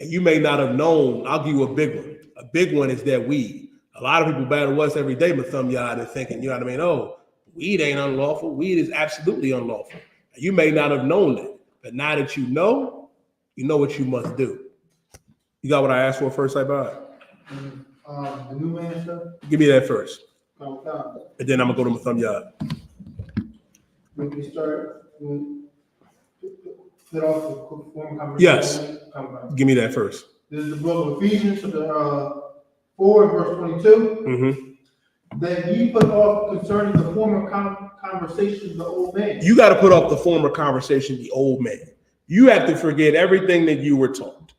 And you may not have known, I'll give you a big one. A big one is that weed. A lot of people battle us every day with Mahayaman and thinking, you know what I mean? Oh, weed ain't unlawful. Weed is absolutely unlawful. And you may not have known that, but now that you know what you must do. You got what I asked for first, I buy it? The new man stuff? Give me that first. No. And then I'm gonna go to Mahayaman. When we start, fit off the former conversation. Yes. Give me that first. This is the book of Ephesians, 4 and verse 22. Mm-hmm. That ye put off concerning the former conversation the old man. You got to put off the former conversation, the old man. You have to forget everything that you were taught.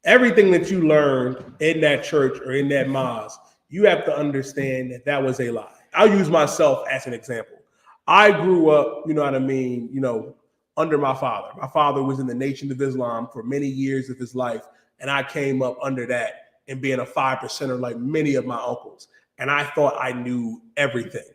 Everything that you learned in that church or in that mosque, you have to understand that that was a lie. I'll use myself as an example. I grew up, you know what I mean, you know, under my father. My father was in the Nation of Islam for many years of his life, and I came up under that and being a 5%er like many of my uncles. And I thought I knew everything.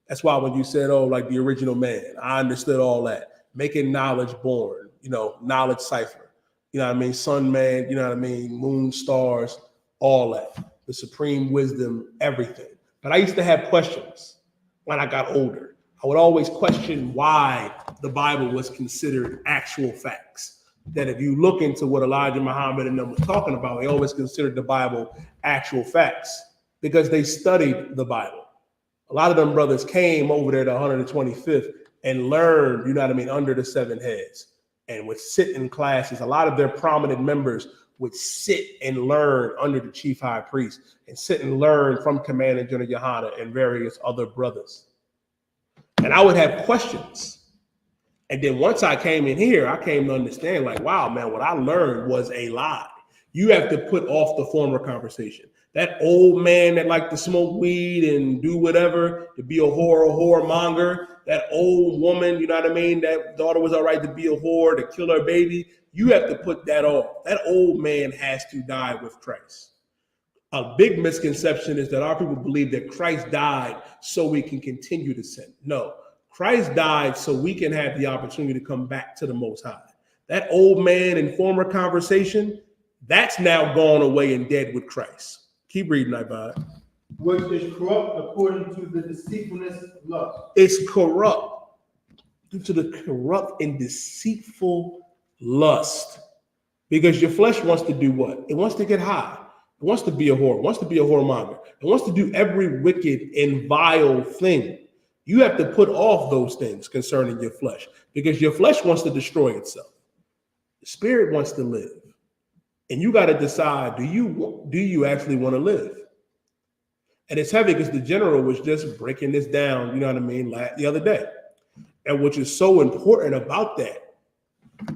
That's why when you said, oh, like the original man, I understood all that. Making knowledge born, you know, knowledge cipher. You know what I mean? Sun, man, you know what I mean? Moon, stars, all that. The supreme wisdom, everything. But I used to have questions when I got older. I would always question why the Bible was considered actual facts. That if you look into what Elijah Muhammad and them was talking about, they always considered the Bible actual facts because they studied the Bible. A lot of them brothers came over there to 125th and learned, you know what I mean, under the 7 heads. and would sit in classes. A lot of their prominent members would sit and learn under the chief high priest and sit and learn from Commander General YAHANNA and various other brothers. And I would have questions. And then once I came in here, I came to understand, like, wow, man, what I learned was a lie. You have to put off the former conversation. That old man that liked to smoke weed and do whatever, to be a whoremonger, that old woman, you know what I mean, that thought it was all right to be a whore, to kill her baby, you have to put that off. That old man has to die with Christ. A big misconception is that our people believe that Christ died so we can continue to sin. No, Christ died so we can have the opportunity to come back to the Most High. That old man in former conversation, that's now gone away and dead with Christ. Keep reading, Ibad. Which is corrupt according to the deceitfulness of lust. It's corrupt due to the corrupt and deceitful lust. Because your flesh wants to do what? It wants to get high. It wants to be a whore. It wants to be a whoremonger. It wants to do every wicked and vile thing. You have to put off those things concerning your flesh, because your flesh wants to destroy itself. The spirit wants to live. And you got to decide, do you actually want to live? And it's heavy because the general was just breaking this down, you know what I mean, the other day. And which is so important about that,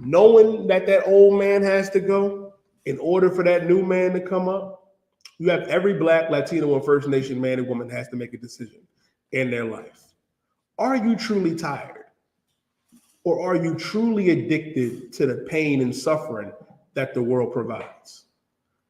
knowing that that old man has to go in order for that new man to come up, you have every Black, Latino, and First Nation man and woman has to make a decision in their life. Are you truly tired? Or are you truly addicted to the pain and suffering that the world provides?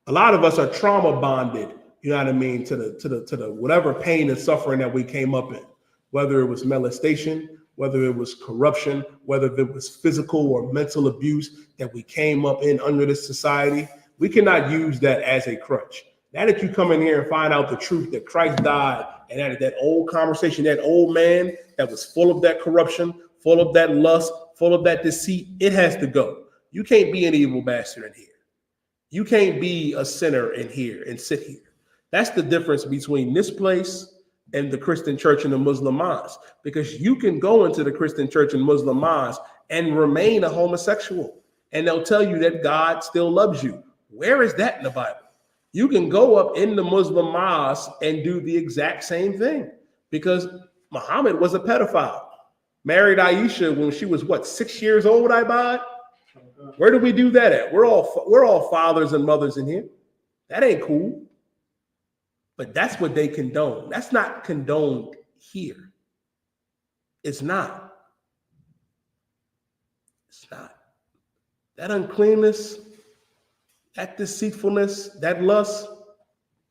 A lot of us are trauma bonded, you know what I mean, to the whatever pain and suffering that we came up in, whether it was molestation, whether it was corruption, whether it was physical or mental abuse that we came up in under this society. We cannot use that as a crutch. Now that you come in here and find out the truth that Christ died, and that old conversation, that old man that was full of that corruption, full of that lust, full of that deceit, it has to go. You can't be an evil bastard in here. You can't be a sinner in here and sit here. That's the difference between this place and the Christian church and the Muslim mosque, because you can go into the Christian church and Muslim mosque and remain a homosexual, and they'll tell you that God still loves you. Where is that in the Bible? You can go up in the Muslim mosque and do the exact same thing, because Muhammad was a pedophile, married Aisha when she was what, 6 years old, Ibad? Where do we do that at? We're all fathers and mothers in here. That ain't cool. But that's what they condone. That's not condoned here. It's not. It's not. That uncleanness, that deceitfulness, that lust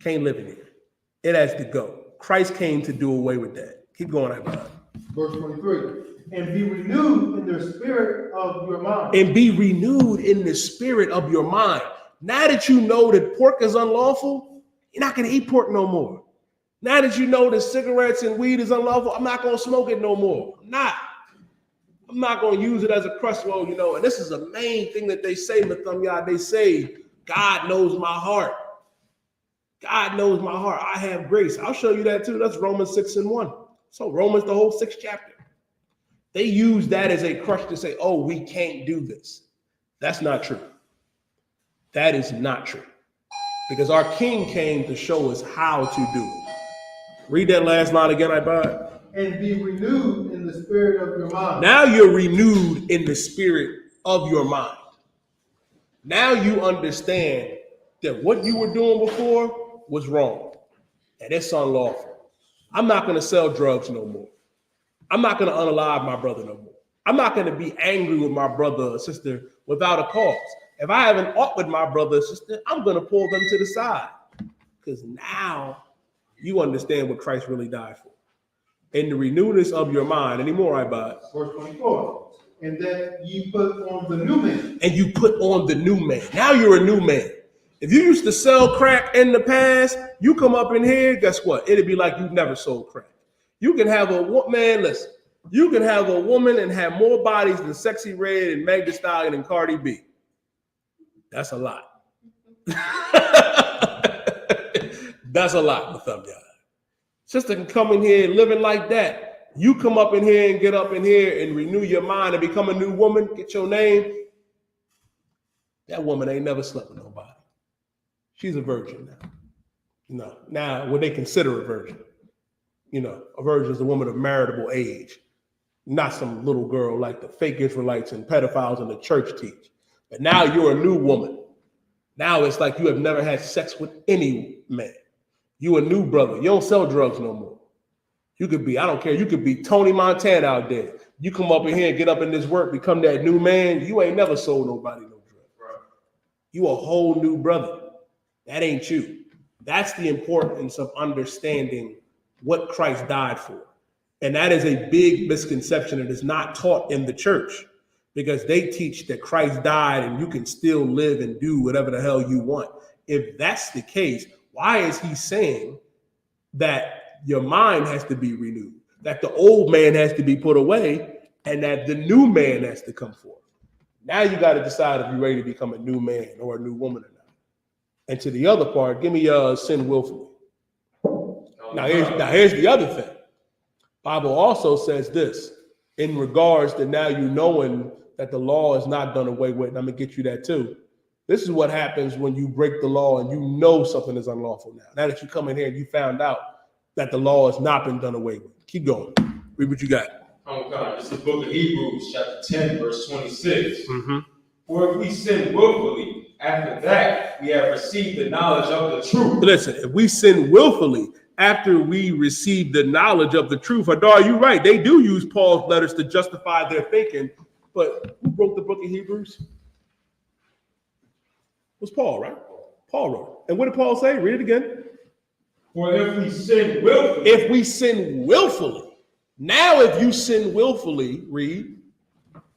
can't live in here. It has to go. Christ came to do away with that. Keep going, Ibad. Verse 23. And be renewed in the spirit of your mind. And be renewed in the spirit of your mind. Now that you know that pork is unlawful, you're not going to eat pork no more. Now that you know that cigarettes and weed is unlawful, I'm not going to smoke it no more. I'm not going to use it as a crutch. Well, you know, and this is a main thing that they say, Mahayaman. They say, God knows my heart. God knows my heart. I have grace. I'll show you that too. That's Romans 6:1. So Romans, the whole 6th chapter. They use that as a crutch to say, oh, we can't do this. That's not true. That is not true. Because our King came to show us how to do it. Read that last line again, Ibad. And be renewed in the spirit of your mind. Now you're renewed in the spirit of your mind. Now you understand that what you were doing before was wrong. And it's unlawful. I'm not going to sell drugs no more. I'm not going to unalive my brother no more. I'm not going to be angry with my brother or sister without a cause. If I have an ought with my brother or sister, I'm going to pull them to the side. Because now you understand what Christ really died for. In the renewedness of your mind. Any more, Ibad? Verse 24. And that ye put on the new man. And you put on the new man. Now you're a new man. If you used to sell crack in the past, you come up in here, guess what? It'd be like you've never sold crack. You can have listen, you can have a woman and have more bodies than Sexy Red and Meg Thee Stallion and Cardi B. That's a lot. That's a lot, Mahayaman. Sister can come in here living like that. You come up in here and get up in here and renew your mind and become a new woman, get your name. That woman ain't never slept with nobody. She's a virgin now. No, now what they consider a virgin. You know, a virgin is a woman of marriageable age, not some little girl like the fake Israelites and pedophiles in the church teach. But now you're a new woman. Now it's like you have never had sex with any man. You a new brother. You don't sell drugs no more. You could be, I don't care, you could be Tony Montana out there. You come up in here and get up in this work, become that new man. You ain't never sold nobody no drugs. Right. You a whole new brother. That ain't you. That's the importance of understanding what Christ died for. And that is a big misconception that is not taught in the church, because they teach that Christ died and you can still live and do whatever the hell you want. If that's the case, why is he saying that your mind has to be renewed, that the old man has to be put away, and that the new man has to come forth? Now you got to decide if you're ready to become a new man or a new woman or not. And to the other part, give me sin willfully. Now here's the other thing. Bible also says this in regards to now you knowing that the law is not done away with. And I'm gonna get you that too. This is what happens when you break the law and you know something is unlawful now. Now that you come in here and you found out that the law has not been done away with. Keep going. Read what you got. Oh God, this is the book of Hebrews, chapter 10, verse 26. For if we sin willfully, after that we have received the knowledge of the truth. Listen, if we sin willfully after we receive the knowledge of the truth, Hadar, you're right. They do use Paul's letters to justify their thinking. But who wrote the book of Hebrews? It was Paul, right? Paul wrote it. And what did Paul say? Read it again. For if we sin willfully. If we sin willfully. Now if you sin willfully, read.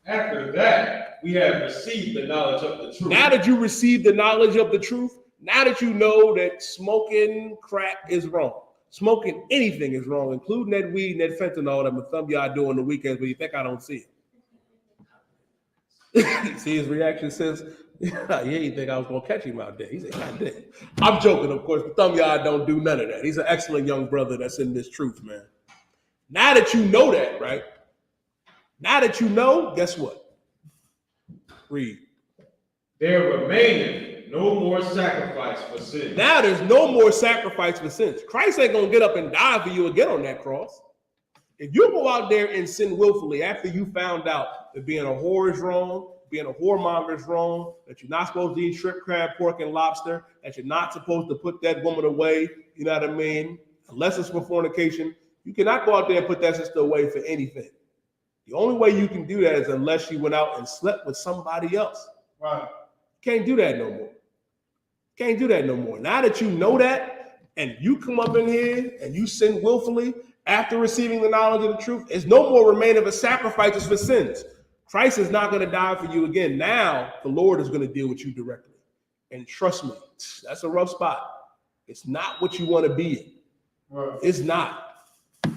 After that, we have received the knowledge of the truth. Now that you receive the knowledge of the truth, now that you know that smoking crack is wrong, smoking anything is wrong, including that weed and that fentanyl that Mahayaman do on the weekends, but you think I don't see it. See his reaction says, yeah, you think I was going to catch him out there. He said, God damn. I'm joking, of course, but Mahayaman don't do none of that. He's an excellent young brother that's in this truth, man. Now that you know that, right? Now that you know, guess what? Read. There remaineth no more sacrifice for sin. Now there's no more sacrifice for sins. Christ ain't going to get up and die for you again on that cross. If you go out there and sin willfully after you found out that being a whore is wrong, being a whoremonger is wrong, that you're not supposed to eat shrimp, crab, pork, and lobster, that you're not supposed to put that woman away, you know what I mean? Unless it's for fornication, you cannot go out there and put that sister away for anything. The only way you can do that is unless she went out and slept with somebody else. Right. Can't do that no more. Can't do that no more. Now that you know that, and you come up in here and you sin willfully after receiving the knowledge of the truth, there's no more remaining of a sacrifices for sins. Christ is not going to die for you again. Now the Lord is going to deal with you directly. And trust me, that's a rough spot. It's not what you want to be in. Right. It's not.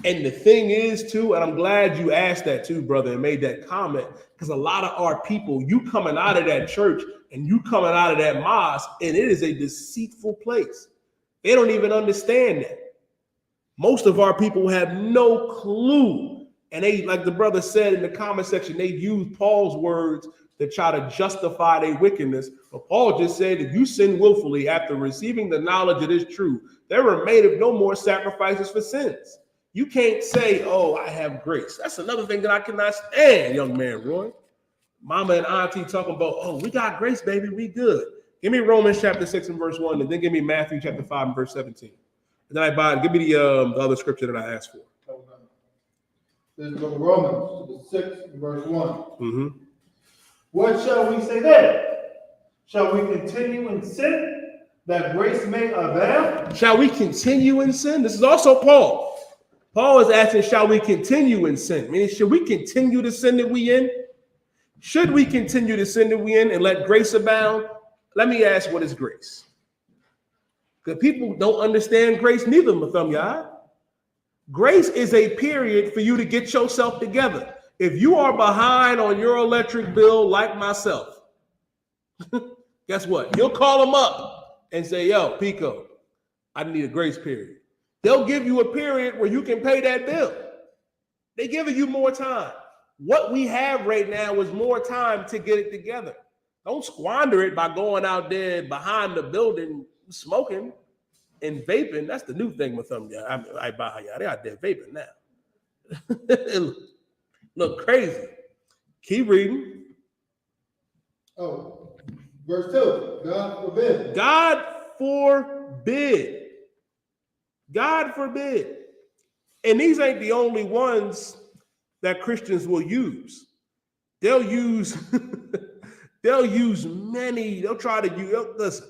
And the thing is, too, and I'm glad you asked that too, brother, and made that comment, because a lot of our people, you coming out of that church and you coming out of that mosque, and it is a deceitful place. They don't even understand that. Most of our people have no clue. And they, like the brother said in the comment section, they use Paul's words to try to justify their wickedness. But Paul just said, if you sin willfully after receiving the knowledge of this truth, there remaineth no more sacrifices for sins. You can't say, oh, I have grace. That's another thing that I cannot stand, young man, Roy. Mama and auntie talking about, oh, we got grace, baby, we good. Give me Romans chapter 6 and verse 1, and then give me Matthew chapter 5 and verse 17. And then give me the other scripture that I asked for. This is the book of Romans, 6 and verse 1. What shall we say then? Shall we continue in sin that grace may avail? Shall we continue in sin? This is also Paul. Paul is asking, shall we continue in sin? Meaning, should we continue to sin that we in? Should we continue to sin that we in and let grace abound? Let me ask, what is grace? Because people don't understand grace neither, Mahayaman. Grace is a period for you to get yourself together. If you are behind on your electric bill like myself, guess what? You'll call them up and say, yo, Pico, I need a grace period. They'll give you a period where you can pay that bill. They're giving you more time. What we have right now is more time to get it together. Don't squander it by going out there behind the building smoking and vaping. That's the new thing with them. Yeah, they out there vaping now. It look crazy. Keep reading. Oh, verse 2. God forbid. God forbid. God forbid. And these ain't the only ones that Christians will use. They'll use they'll use many. They'll try to use. Listen,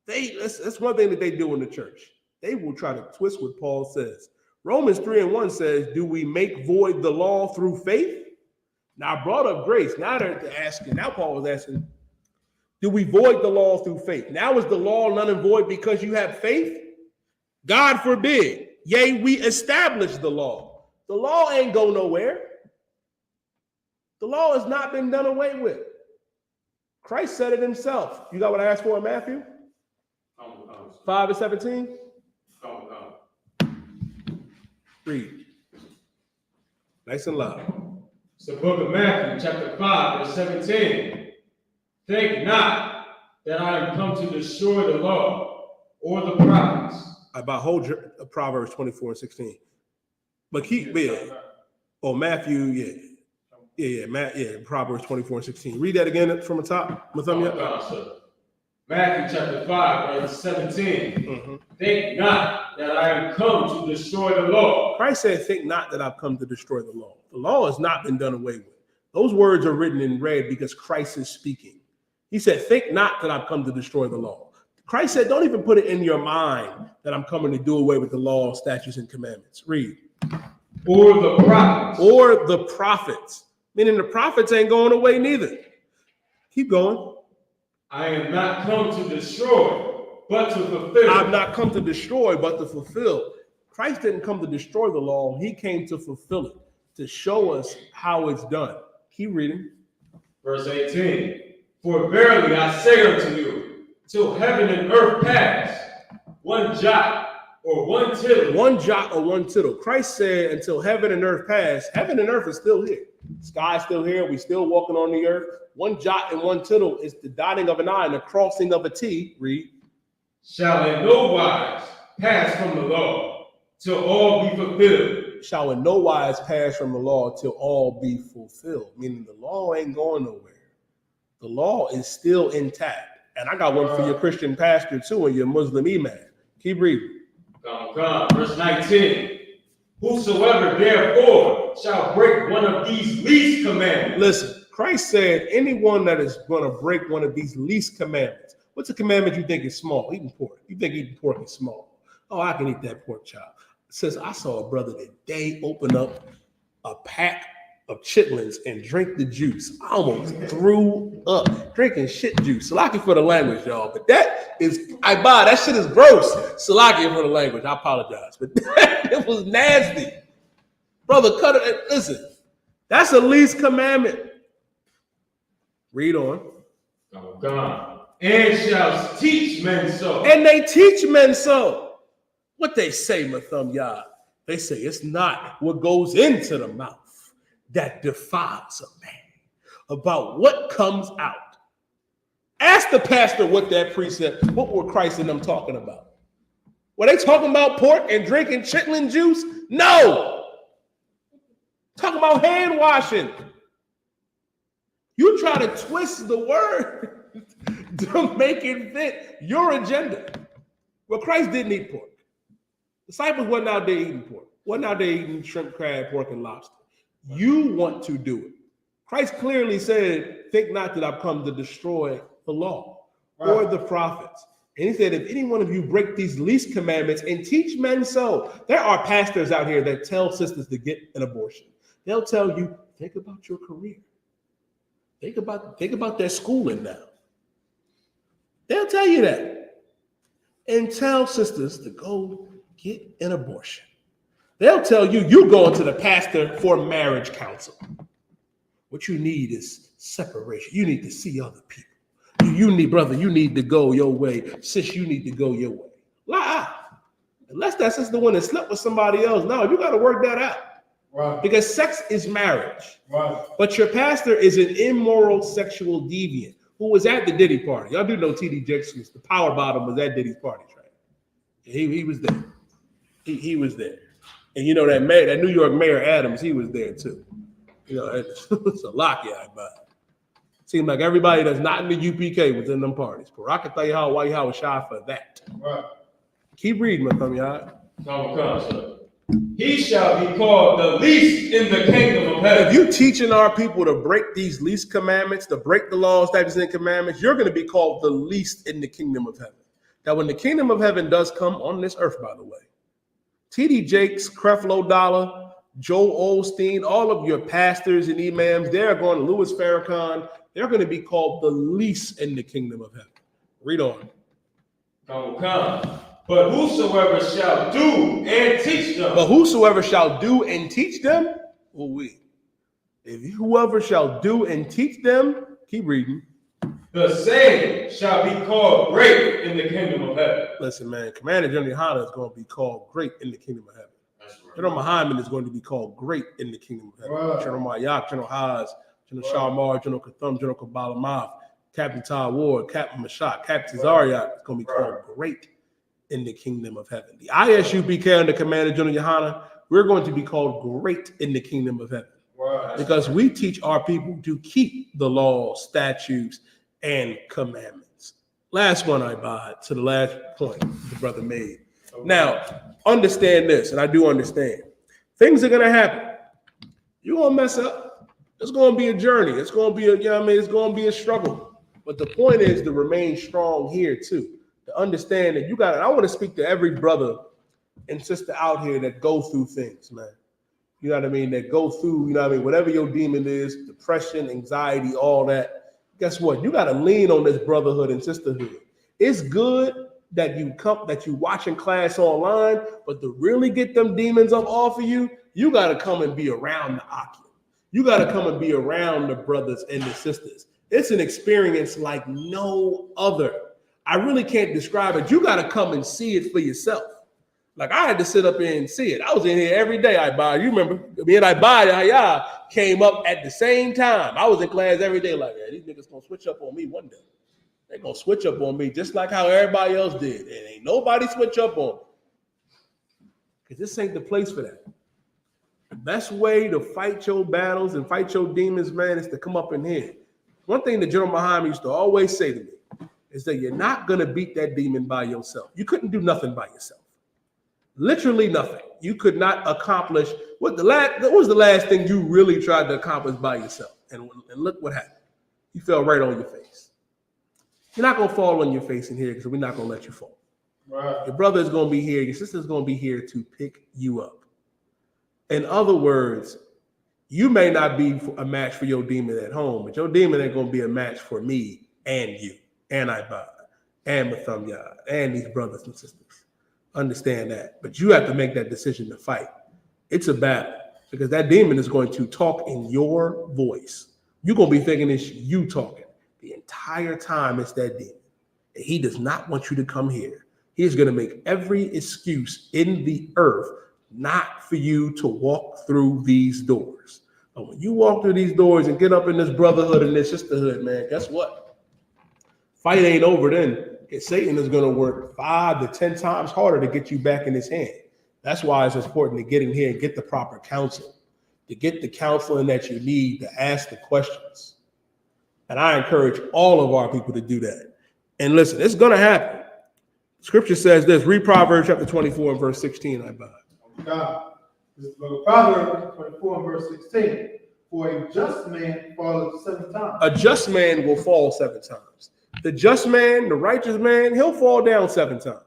that's one thing that they do in the church. They will try to twist what Paul says. Romans 3:1 says, "Do we make void the law through faith?" Now I brought up grace. Now they're asking. Now Paul was asking, "Do we void the law through faith?" Now is the law none and void because you have faith? God forbid. Yea, we establish the law. The law ain't go nowhere. The law has not been done away with. Christ said it himself. You got what I asked for in Matthew? 5:17. Read. Nice and loud. It's the book of Matthew, chapter 5, verse 17. Think not that I am come to destroy the law or the prophets. About whole Proverbs 24:16. But keep it. Oh, Matthew, Proverbs 24:16. Read that again from the top. Matthew chapter 5, verse 17. Think not that I am come to destroy the law. Christ said, think not that I've come to destroy the law. The law has not been done away with. Those words are written in red because Christ is speaking. He said, think not that I've come to destroy the law. Christ said, don't even put it in your mind that I'm coming to do away with the law, statutes, and commandments. Read. Or the prophets. Or the prophets. Meaning the prophets ain't going away neither. Keep going. I am not come to destroy, but to fulfill. I've not come to destroy, but to fulfill. Christ didn't come to destroy the law. He came to fulfill it, to show us how it's done. Keep reading. Verse 18. For verily I say unto you, till heaven and earth pass, one jot or one tittle. One jot or one tittle. Christ said until heaven and earth pass, heaven and earth is still here. Sky's still here. We still walking on the earth. One jot and one tittle is the dotting of an I and the crossing of a T. Read. Shall in no wise pass from the law till all be fulfilled. Shall in no wise pass from the law till all be fulfilled. Meaning the law ain't going nowhere. The law is still intact. And I got one for your Christian pastor too and your Muslim imam. Keep reading. Come. Verse 19. Whosoever therefore shall break one of these least commandments. Listen, Christ said anyone that is going to break one of these least commandments. What's a commandment you think is small? Eating pork. You think eating pork is small. Oh, I can eat that pork chop. It says, I saw a brother today open up a pack of chitlins and drink the juice. I almost threw up drinking shit juice. Salaki for the language, y'all. But that shit is gross. Salaki for the language. I apologize. But it was nasty. Brother, cut it. Listen, that's the least commandment. Read on. God. And shall teach men so. And they teach men so. What they say, Matham Yah? They say it's not what goes into the mouth that defiles a man, about what comes out. Ask the pastor what that precept, what were Christ and them talking about? Were they talking about pork and drinking chitlin juice? No. Talking about hand washing. You try to twist the word to make it fit your agenda. Well, Christ didn't eat pork. Disciples wasn't out there eating pork. Wasn't out there eating shrimp, crab, pork, and lobster. You want to do it. Christ clearly said, think not that I've come to destroy the law or the prophets. And he said, if any one of you break these least commandments and teach men so. There are pastors out here that tell sisters to get an abortion. They'll tell you, think about your career. Think about their schooling now. They'll tell you that. And tell sisters to go get an abortion. They'll tell you, you're going to the pastor for marriage counsel. What you need is separation. You need to see other people. You need to go your way. Sis, you need to go your way. Lie. Unless that sister the one that slept with somebody else. No, you got to work that out. Right. Because sex is marriage. Right. But your pastor is an immoral sexual deviant who was at the Diddy party. Y'all do know T.D. Jakes, the power bottom, was at Diddy's party, right? He was there. He was there. And you know that mayor, that New York Mayor Adams, he was there too. You know, it's a lock, yeah, but seemed like everybody that's not in the UPK was in them parties. But I can tell you how white was shy for that. Right. Keep reading, y'all. He shall be called the least in the kingdom of heaven. If you teaching our people to break these least commandments, to break the laws, statutes, and commandments, you're going to be called the least in the kingdom of heaven. Now, when the kingdom of heaven does come on this earth, by the way, T.D. Jakes, Creflo Dollar, Joel Osteen, all of your pastors and imams, they're going to Louis Farrakhan, they're going to be called the least in the kingdom of heaven. Read on. But whosoever shall do and teach them. But whosoever shall do and teach them, if whoever shall do and teach them, keep reading. The same shall be called great in the kingdom of heaven. Listen, man, Commander General YAHANNA is going to be called great in the kingdom of heaven. General Mahayaman is going to be called great in the kingdom of heaven. Right. General Mayak, General Haas, General Sharmar, General Kathum, General Kabbalah, Captain Ty Ward, Captain Mashak, Captain Zariat is going to be called great in the kingdom of heaven. The I.S.U.P.K under Commander General YAHANNA, we're going to be called great in the kingdom of heaven. Right. Because we teach our people to keep the law, statutes, and commandments. Last one I buy to the last point the brother made. Now, understand this, and I do understand. Things are going to happen. You're going to mess up. It's going to be a journey. It's going to be it's going to be a struggle. But the point is to remain strong here too. To understand that you got it. I want to speak to every brother and sister out here that go through things, man. You know what I mean? That go through, whatever your demon is, depression, anxiety, all that. Guess what? You got to lean on this brotherhood and sisterhood. It's good that you watching class online, but to really get them demons up off of you, you got to come and be around the occupant. You got to come and be around the brothers and the sisters. It's an experience like no other. I really can't describe it. You got to come and see it for yourself. Like I had to sit up here and see it. I was in here every day. You remember me and I came up at the same time. I was in class every day. Like, yeah, these niggas gonna switch up on me one day. They're gonna switch up on me just like how everybody else did. And ain't nobody switch up on me. Because this ain't the place for that. The best way to fight your battles and fight your demons, man, is to come up in here. One thing that General Mahayaman used to always say to me is that you're not gonna beat that demon by yourself. You couldn't do nothing by yourself. Literally nothing. You could not accomplish what was the last thing you really tried to accomplish by yourself? And look what happened. You fell right on your face. You're not going to fall on your face in here because we're not going to let you fall. Right. Your brother is going to be here. Your sister is going to be here to pick you up. In other words, you may not be a match for your demon at home, but your demon ain't going to be a match for me and you and I and Matham and these brothers and sisters. Understand that, but you have to make that decision to fight. It's a battle because that demon is going to talk in your voice. You're going to be thinking it's you talking the entire time. It's that demon. And he does not want you to come here. He is going to make every excuse in the earth not for you to walk through these doors. But when you walk through these doors and get up in this brotherhood and this sisterhood, man, guess what? Fight ain't over then. Satan is going to work 5 to 10 times harder to get you back in his hand. That's why it's important to get in here and get the proper counsel, to get the counseling that you need, to ask the questions. And I encourage all of our people to do that. And listen, it's going to happen. Scripture says this. Read Proverbs chapter 24 and verse 16, I buy. God. This is the book of Proverbs 24 and verse 16. For a just man falleth 7 times. A just man will fall 7 times. The just man, the righteous man, he'll fall down 7 times.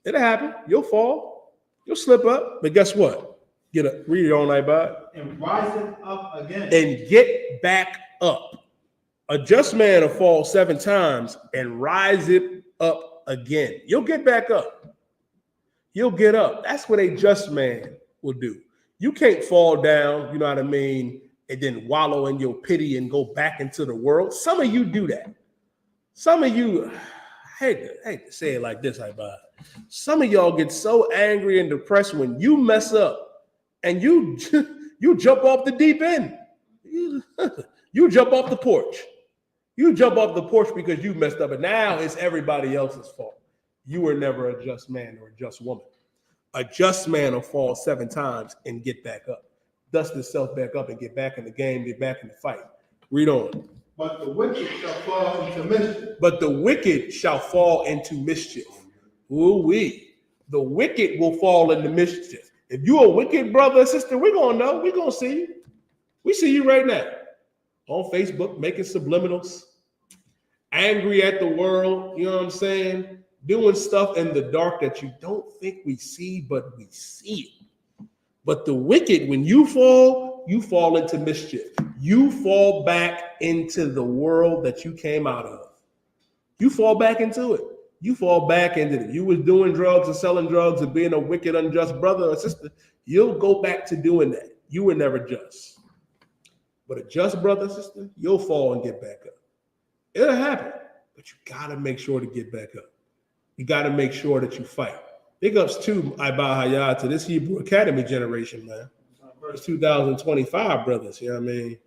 It'll happen. You'll fall. You'll slip up. But guess what? Get up. Read your own iBot. And rising up again. And get back up. A just man will fall 7 times and rise it up again. You'll get back up. You'll get up. That's what a just man will do. You can't fall down, you know what I mean, and then wallow in your pity and go back into the world. Some of you do that. Some of you, I hate to say it like this, some of y'all get so angry and depressed when you mess up and you you jump off the deep end. You jump off the porch. You jump off the porch because you messed up, and now it's everybody else's fault. You were never a just man or a just woman. A just man will fall 7 times and get back up, dust himself back up and get back in the game, get back in the fight. Read on. But the wicked shall fall into mischief. But the wicked shall fall into mischief. Ooh-wee. The wicked will fall into mischief. If you're a wicked brother or sister, we're going to know. We're going to see you. We see you right now on Facebook making subliminals, angry at the world, you know what I'm saying? Doing stuff in the dark that you don't think we see, but we see it. But the wicked, when you fall into mischief. You fall back into the world that you came out of. You fall back into it. You fall back into it. You was doing drugs and selling drugs and being a wicked, unjust brother or sister. You'll go back to doing that. You were never just. But a just brother or sister, you'll fall and get back up. It'll happen, but you got to make sure to get back up. You got to make sure that you fight. Big ups to I.S.U.P.K, to this Hebrew Academy generation, man. It's 2025, brothers. You know what I mean?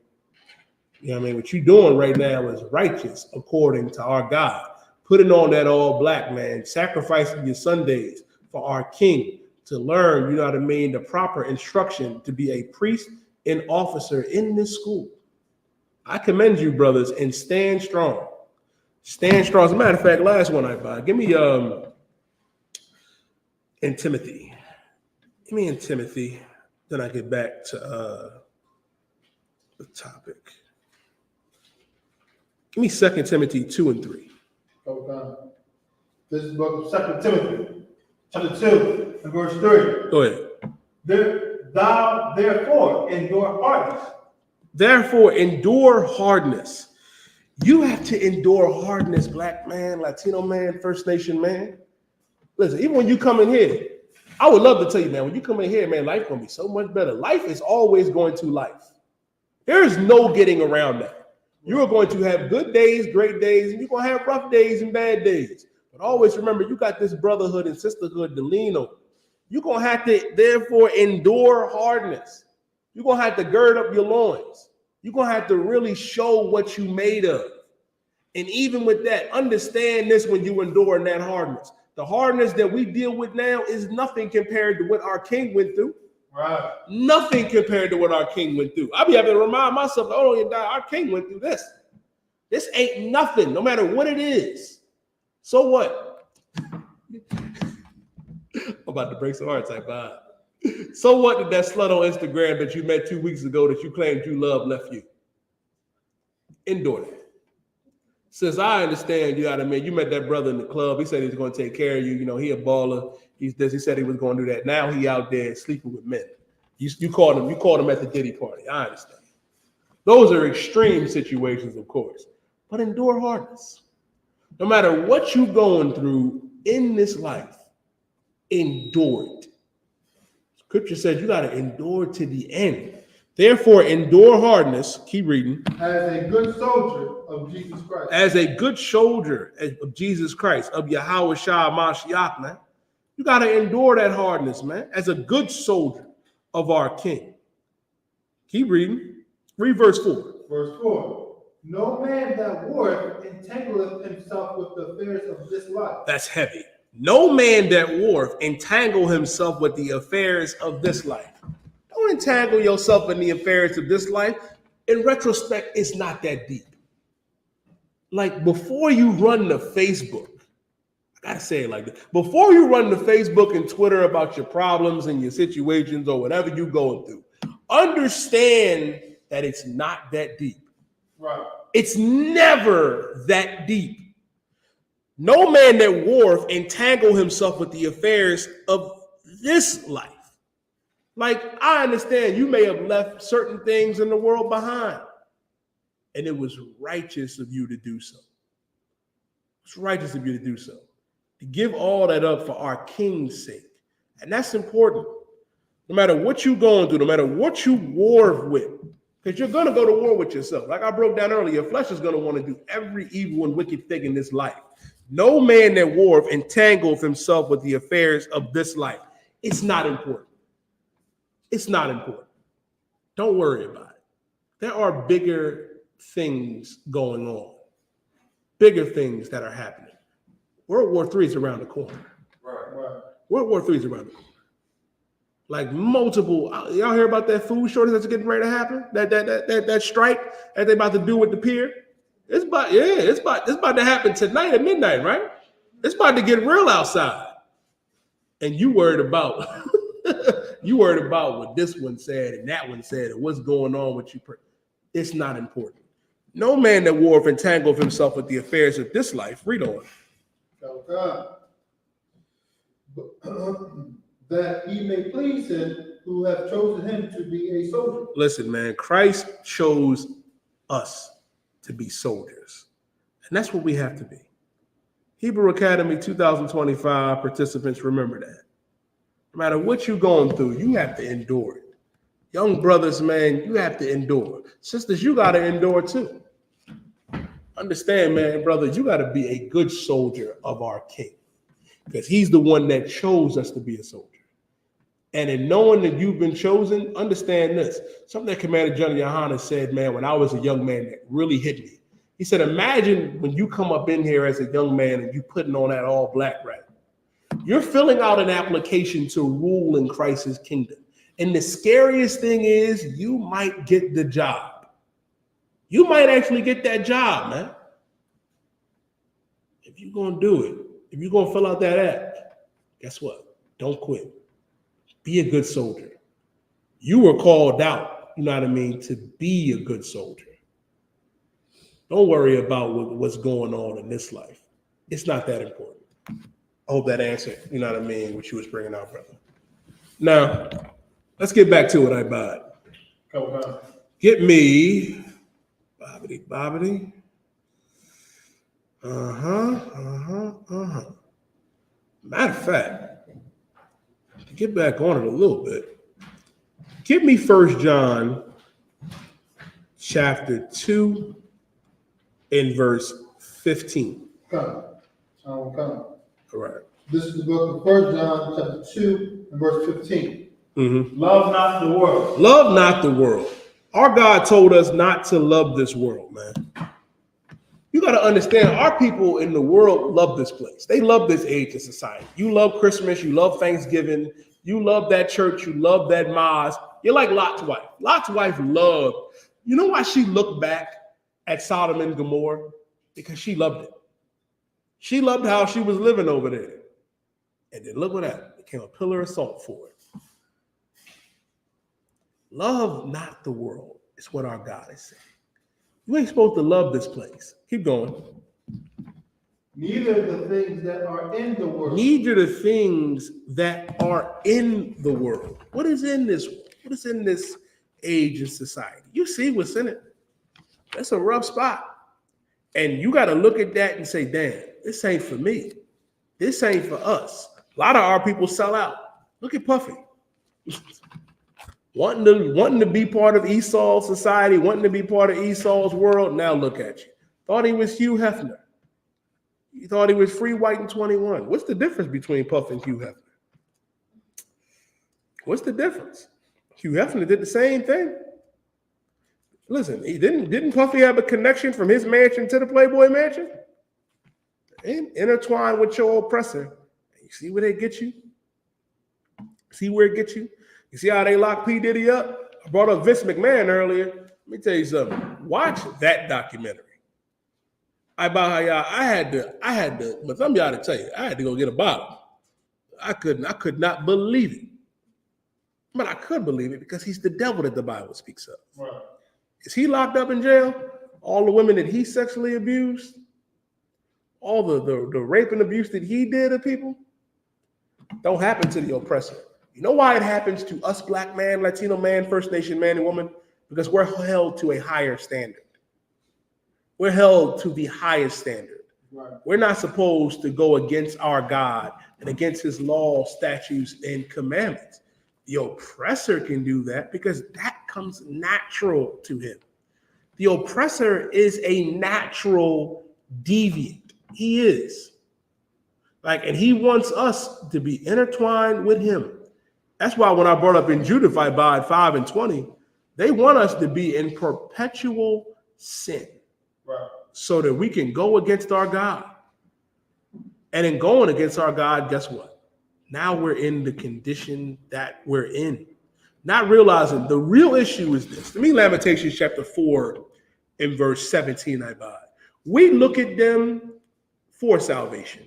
You know what I mean? What you're doing right now is righteous according to our God. Putting on that all black, man. Sacrificing your Sundays for our King to learn, you know what I mean, the proper instruction to be a priest and officer in this school. I commend you, brothers, and stand strong. Stand strong. As a matter of fact, last one I buy. Give me in Timothy. Give me in Timothy. Then I get back to the topic. Give me 2 Timothy 2 and 3. Okay. This is the book of 2 Timothy, chapter 2, and verse 3. Go ahead. Thou therefore endure hardness. Therefore endure hardness. You have to endure hardness, black man, Latino man, First Nation man. Listen, even when you come in here, I would love to tell you, man, when you come in here, man, life's going to be so much better. Life is always going to life. There is no getting around that. You are going to have good days, great days, and you're going to have rough days and bad days. But always remember, you got this brotherhood and sisterhood to lean on. You're going to have to, therefore, endure hardness. You're going to have to gird up your loins. You're going to have to really show what you made of. And even with that, understand this when you endure that hardness. The hardness that we deal with now is nothing compared to what our King went through. Right. Nothing compared to what our King went through. I be having to remind myself, oh, you die. Our King went through this. This ain't nothing, no matter what it is. So what? I'm about to break some hearts, like, bye. So what did that slut on Instagram that you met 2 weeks ago that you claimed you love left you? Endure that. Since I understand, you know what I mean, you met that brother in the club. He said he was going to take care of you. You know, he a baller. He said he was going to do that. Now he out there sleeping with men. You called him at the Diddy party. I understand. Those are extreme situations, of course. But endure hardness. No matter what you're going through in this life, endure it. Scripture says you got to endure to the end. Therefore, endure hardness. Keep reading. As a good soldier of Jesus Christ. As a good soldier of Jesus Christ, of YAHANNA, man. You got to endure that hardness, man. As a good soldier of our King. Keep reading. Read verse 4. Verse 4. No man that warreth entangleth himself with the affairs of this life. That's heavy. No man that warreth entangle himself with the affairs of this life. Don't entangle yourself in the affairs of this life. In retrospect, it's not that deep. Like before you run to Facebook, I gotta say it like that. Before you run to Facebook and Twitter about your problems and your situations or whatever you're going through, understand that it's not that deep. Right. It's never that deep. No man that warreth entangle himself with the affairs of this life. Like, I understand you may have left certain things in the world behind, and it was righteous of you to do so. It's righteous of you to do so. To give all that up for our King's sake. And that's important. No matter what you're going through, no matter what you war with, because you're going to go to war with yourself. Like I broke down earlier, your flesh is going to want to do every evil and wicked thing in this life. No man that warreth entangleth himself with the affairs of this life. It's not important. It's not important. Don't worry about it. There are bigger things going on, bigger things that are happening. World War III is around the corner. Right. World War III is around the corner. Like multiple, y'all hear about that food shortage that's getting ready to happen? That strike that they about to do with the pier? It's about to happen tonight at midnight, right? It's about to get real outside. And you worried about what this one said and that one said and what's going on with you. It's not important. No man that warreth entangleth himself with the affairs of this life. Read on. That he may please him who have chosen him to be a soldier. Listen, man, Christ chose us to be soldiers. And that's what we have to be. Hebrew Academy 2025 participants, remember that. No matter what you're going through, you have to endure it. Young brothers, man, you have to endure. Sisters, you got to endure too. Understand, man, brothers, you got to be a good soldier of our King, because he's the one that chose us to be a soldier. And in knowing that you've been chosen, understand this. Something that Commander General YAHANNA said, man, when I was a young man, that really hit me. He said, imagine when you come up in here as a young man and you putting on that all black, right? You're filling out an application to rule in Christ's kingdom. And the scariest thing is you might get the job. You might actually get that job, man. If you're going to do it, if you're going to fill out that app, guess what? Don't quit. Be a good soldier. You were called out, you know what I mean, to be a good soldier. Don't worry about what's going on in this life. It's not that important. I hope that answered, you know what I mean, what you was bringing out, brother. Now, let's get back to it, I bought. Get me, bobbity. Matter of fact, to get back on it a little bit, give me 1 John chapter 2 and verse 15. Come. All right. This is the book of 1 John chapter 2 and verse 15. Mm-hmm. Love not the world. Love not the world. Our God told us not to love this world, man. You got to understand, our people in the world love this place. They love this age of society. You love Christmas. You love Thanksgiving. You love that church. You love that mosque. You're like Lot's wife. Lot's wife loved. You know why she looked back at Sodom and Gomorrah? Because she loved it. She loved how she was living over there. And then look what happened. Became a pillar of salt for it. Love not the world is what our God is saying. You ain't supposed to love this place. Keep going. Neither the things that are in the world. Neither the things that are in the world. What is in this world? What is in this age of society? You see what's in it. That's a rough spot. And you got to look at that and say, damn, this ain't for me. This ain't for us. A lot of our people sell out. Look at Puffy. wanting to be part of Esau's society, wanting to be part of Esau's world. Now look at you. Thought he was Hugh Hefner. You thought he was free, white, and 21. What's the difference between Puff and Hugh Hefner? What's the difference? Hugh Hefner did the same thing. Listen, he didn't Puffy have a connection from his mansion to the Playboy mansion? Intertwined with your oppressor. You see where they get you? See where it gets you? You see how they lock P. Diddy up? I brought up Vince McMahon earlier. Let me tell you something. Watch that documentary. I had to, but some of y'all to tell you, I had to go get a bottle. I could not believe it. But I could believe it because he's the devil that the Bible speaks of. Right. Is he locked up in jail? All the women that he sexually abused? All the rape and abuse that he did to people? Don't happen to the oppressor. You know why it happens to us, black man, Latino man, First Nation man and woman? Because we're held to a higher standard. We're held to the highest standard. Right. We're not supposed to go against our God and against his law, statutes, and commandments. The oppressor can do that because that comes natural to him. The oppressor is a natural deviant. He is. And he wants us to be intertwined with him. That's why when I brought up in Jude, if I abide 5 and 20, they want us to be in perpetual sin. Right. So that we can go against our God. And in going against our God, guess what? Now we're in the condition that we're in. Not realizing the real issue is this. To me, Lamentations chapter 4 and verse 17, I buy. We look at them for salvation.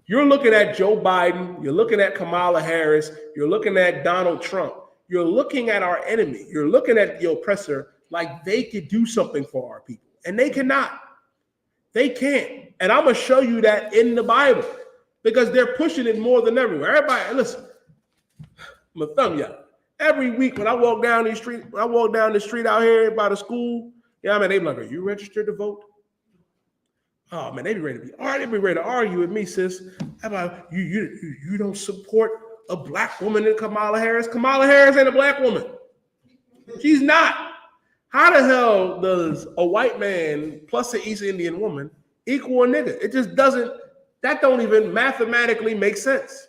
You're looking at Joe Biden. You're looking at Kamala Harris. You're looking at Donald Trump. You're looking at our enemy. You're looking at the oppressor like they could do something for our people. And they cannot. They can't. And I'm going to show you that in the Bible because they're pushing it more than everywhere. Everybody, listen, I'm going to thumb y'all. Every week when I walk down the street, out here by the school, yeah, man, they be like, are you registered to vote? Oh man, they be ready to argue with me, sis. About you don't support a black woman in Kamala Harris. Kamala Harris ain't a black woman. She's not. How the hell does a white man plus an East Indian woman equal a nigga? It just doesn't, that don't even mathematically make sense.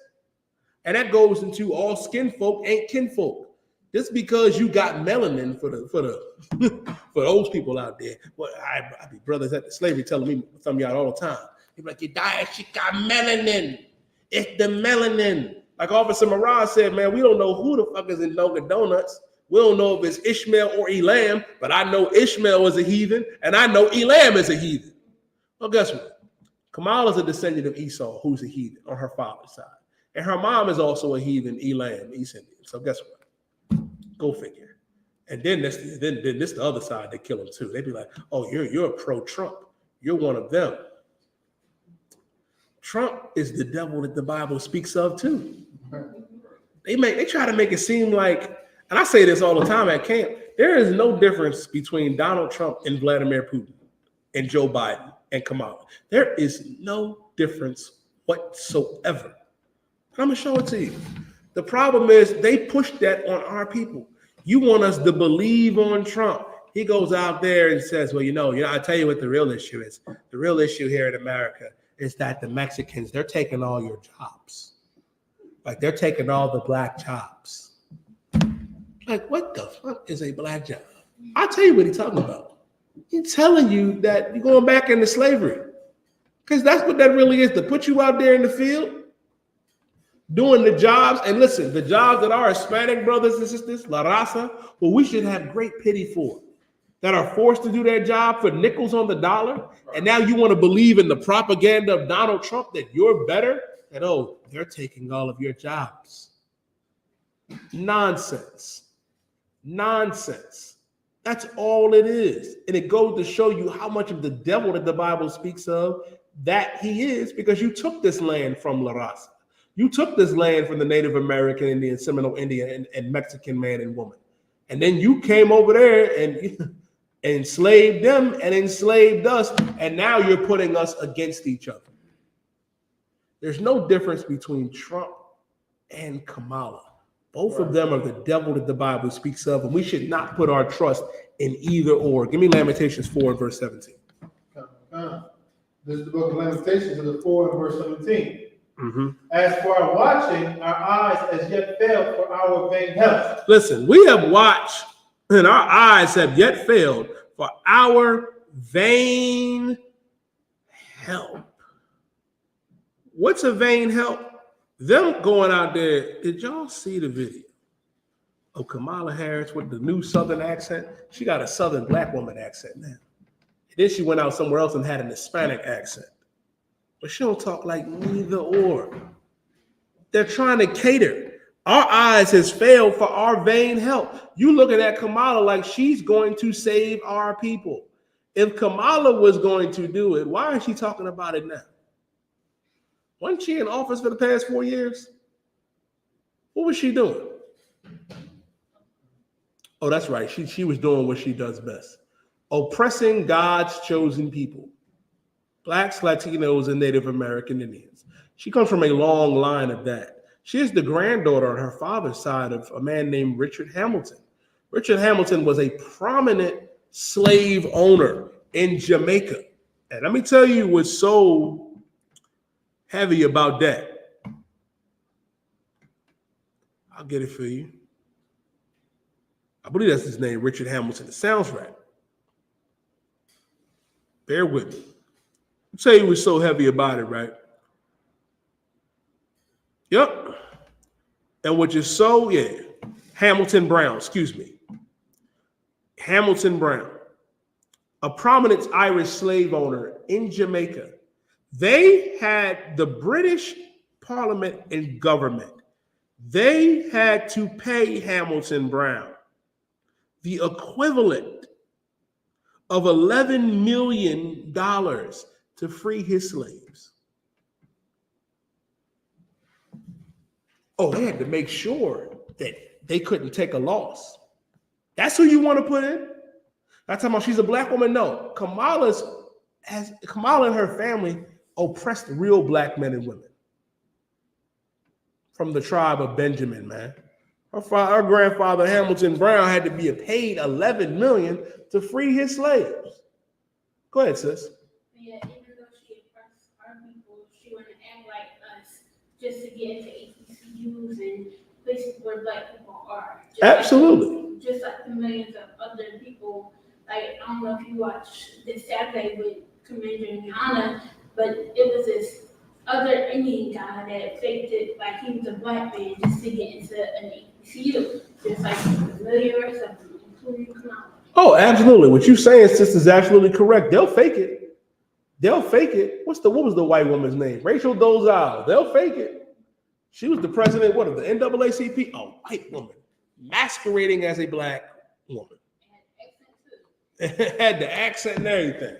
And that goes into all skin folk ain't kinfolk. Just because you got melanin for for those people out there. Well, I be brothers at the slavery telling me some of y'all all the time. They be like, your diet, she got melanin. It's the melanin. Like Officer Mirage said, man, we don't know who the fuck is in Dunkin' Donuts. We don't know if it's Ishmael or Elam, but I know Ishmael is a heathen, and I know Elam is a heathen. Well, guess what? Kamala's a descendant of Esau, who's a heathen on her father's side. And her mom is also a heathen, Elam, East Indian. So guess what? Go figure. And then this the other side, they kill them too. They be like, oh, you're pro-Trump. You're one of them. Trump is the devil that the Bible speaks of too. They try to make it seem like, and I say this all the time at camp, there is no difference between Donald Trump and Vladimir Putin and Joe Biden and Kamala. There is no difference whatsoever. I'm going to show it to you. The problem is they push that on our people. You want us to believe on Trump. He goes out there and says, well, you know, I tell you what the real issue is. The real issue here in America is that the Mexicans, they're taking all your jobs. Like they're taking all the black jobs. Like, what the fuck is a black job? I'll tell you what he's talking about. He's telling you that you're going back into slavery. Because that's what that really is, to put you out there in the field, doing the jobs. And listen, the jobs that our Hispanic brothers and sisters, La Raza, who we should have great pity for, that are forced to do their job for nickels on the dollar. And now you want to believe in the propaganda of Donald Trump that you're better, that, oh, they're taking all of your jobs. Nonsense. Nonsense. That's all it is. And it goes to show you how much of the devil that the Bible speaks of that he is, because you took this land from La Raza. You took this land from the Native American Indian, Seminole Indian, and Mexican man and woman. And then you came over there and enslaved them and enslaved us. And now you're putting us against each other. There's no difference between Trump and Kamala. Both of them are the devil that the Bible speaks of, and we should not put our trust in either or. Give me Lamentations 4 and verse 17. This is the book of Lamentations, chapter 4 and verse 17. Mm-hmm. As for our watching, our eyes as yet failed for our vain health. Listen, we have watched, and our eyes have yet failed for our vain help. What's a vain help? Them going out there. Did y'all see the video of Kamala Harris with the new Southern accent? She got a Southern black woman accent now. And then she went out somewhere else and had an Hispanic accent. But she don't talk like neither or. They're trying to cater. Our eyes has failed for our vain help. You looking at Kamala like she's going to save our people. If Kamala was going to do it, why is she talking about it now? Wasn't she in office for the past 4 years? What was she doing? Oh, that's right. She was doing what she does best. Oppressing God's chosen people. Blacks, Latinos, and Native American Indians. She comes from a long line of that. She is the granddaughter on her father's side of a man named Richard Hamilton. Richard Hamilton was a prominent slave owner in Jamaica. And let me tell you what's so heavy about that. I'll get it for you. I believe that's his name, Richard Hamilton. It sounds right. Bear with me. I'll tell you what's so heavy about it, right? Yep. And which is so, Hamilton Brown, excuse me. Hamilton Brown, a prominent Irish slave owner in Jamaica. They had the British Parliament and government. They had to pay Hamilton Brown the equivalent of $11 million to free his slaves. Oh, they had to make sure that they couldn't take a loss. That's who you want to put in? Not talking about she's a black woman. No, Kamala and her family oppressed real black men and women from the tribe of Benjamin, man. Her grandfather, Hamilton Brown, had to be paid $11 million to free his slaves. Go ahead, sis. Yeah, even though she oppressed our people, she wouldn't act like us just to get into HBCUs and places where black people are. Absolutely. Just like the millions of other people. Like, I don't know if you watched this Saturday with Commander YAHANNA, but it was this other Indian guy that faked it like he was a black man just to get into an HBCU. Just like a million or something, including Kamala. Oh, absolutely. What you're saying, sis, is absolutely correct. They'll fake it. They'll fake it. What was the white woman's name? Rachel Dolezal. They'll fake it. She was the president, of the NAACP? A white woman masquerading as a black woman. Had the accent and everything.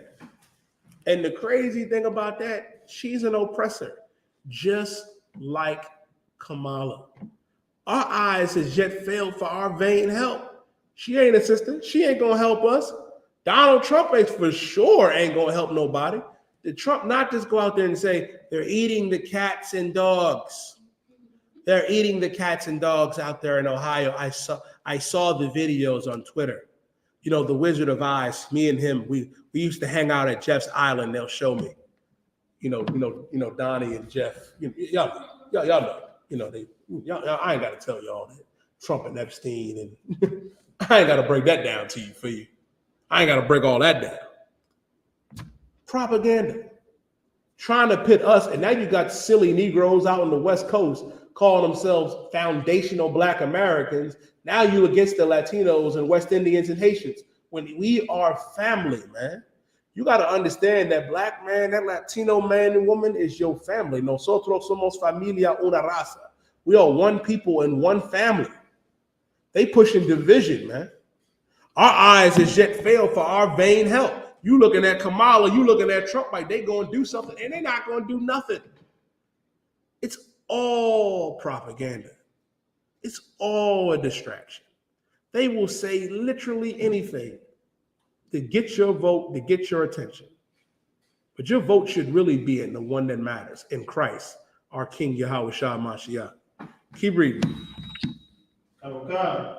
And the crazy thing about that, she's an oppressor, just like Kamala. Our eyes has yet failed for our vain help. She ain't a sister. She ain't gonna help us. Donald Trump for sure ain't gonna help nobody. Did Trump not just go out there and say they're eating the cats and dogs? They're eating the cats and dogs out there in Ohio. I saw the videos on Twitter. You know, the Wizard of Oz, me and him, we used to hang out at Jeff's Island. They'll show me. You know, Donnie and Jeff. Y'all know. I ain't got to tell y'all that. Trump and Epstein, and I ain't got to break that down to you for you. I ain't got to break all that down. Propaganda. Trying to pit us, and now you got silly Negroes out on the West Coast calling themselves foundational Black Americans. Now you against the Latinos and West Indians and Haitians. When we are family, man. You got to understand that black man, that Latino man and woman is your family. Nosotros somos familia una raza. We are one people and one family. They pushing division, man. Our eyes has yet failed for our vain help. You looking at Kamala, you looking at Trump like they going to do something, and they're not going to do nothing. It's all propaganda. It's all a distraction. They will say literally anything to get your vote, to get your attention. But your vote should really be in the one that matters, in Christ, our King Yahawahs. Keep reading. Okay.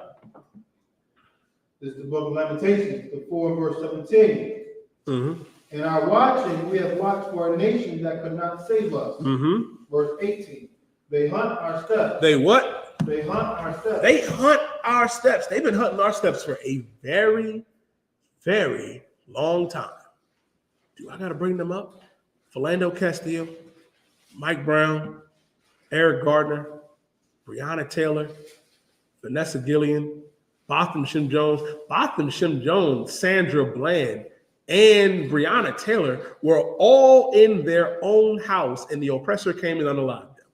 This is the book of Lamentations, the 4 verse 17. Mm-hmm. In our watching, we have watched for a nation that could not save us. Mm-hmm. Verse 18. They hunt our steps. They what? They hunt our steps. They hunt our steps. They've been hunting our steps for a very, very long time. Do I got to bring them up? Philando Castillo, Mike Brown, Eric Gardner, Breonna Taylor, Vanessa Gillian, Botham Shem Jones, Sandra Bland, and Breonna Taylor were all in their own house, and the oppressor came and unalived them.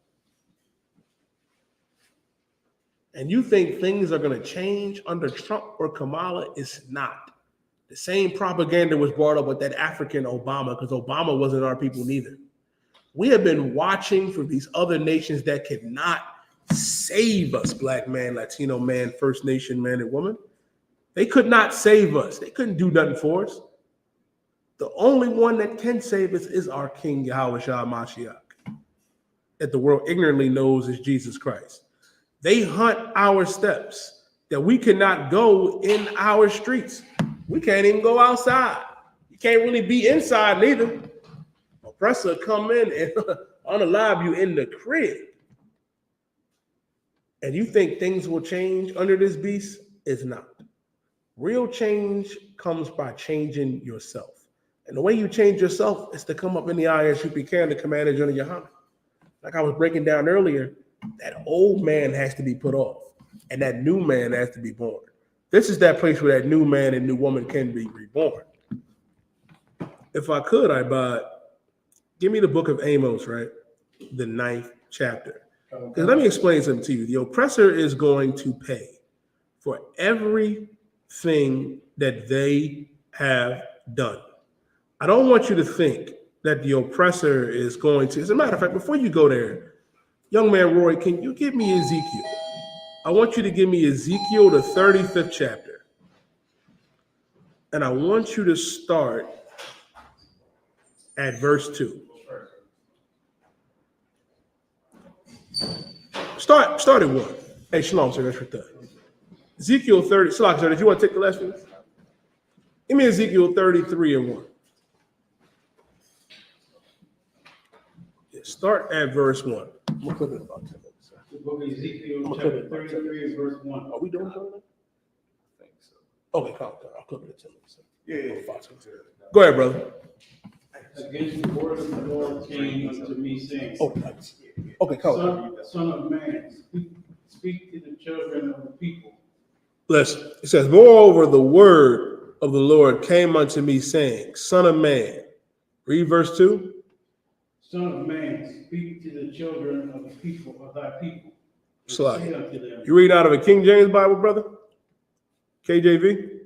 And you think things are going to change under Trump or Kamala? It's not. The same propaganda was brought up with that African Obama, because Obama wasn't our people neither. We have been watching for these other nations that cannot save us, Black man, Latino man, First Nation man and woman. They could not save us. They couldn't do nothing for us. The only one that can save us is our King Yahweh Shah Mashiach, that the world ignorantly knows is Jesus Christ. They hunt our steps, that we cannot go in our streets. We can't even go outside. You can't really be inside neither. Oppressor come in and unalive you in the crib. and you think things will change under this beast, it's not. Real change comes by changing yourself. And the way you change yourself is to come up in the I.S.U.P.K and the Commander General YAHANNA. Like I was breaking down earlier, that old man has to be put off, and that new man has to be born. This is that place where that new man and new woman can be reborn. If I could, give me the book of Amos, right? The 9th chapter. Because let me explain something to you. The oppressor is going to pay for everything that they have done. I don't want you to think that the oppressor is going to, as a matter of fact, before you go there, young man Roy, can you give me Ezekiel? I want you to give me Ezekiel, the 35th chapter. And I want you to start at verse 2. Start at 1. Hey, shalom, sir. That's right there. Ezekiel 30. Salak, sir, did you want to take the last one? Give me Ezekiel 33 and 1. Yeah, start at verse 1. I'm going to clip it about 10 minutes. Sir. The book of Ezekiel, chapter 33 and verse 1. Are we doing something? I think so. Okay, I'll clip it at 10 minutes. Sir. Yeah. Go ahead, brother. Against the word of the Lord came unto me, saying, Okay, come Son of man, speak to the children of the people. Listen, it says, moreover, the word of the Lord came unto me, saying, Son of man. Read verse 2. Son of man, speak to the children of the people, of thy people. And Slide. say unto them, You read out of a King James Bible, brother? KJV?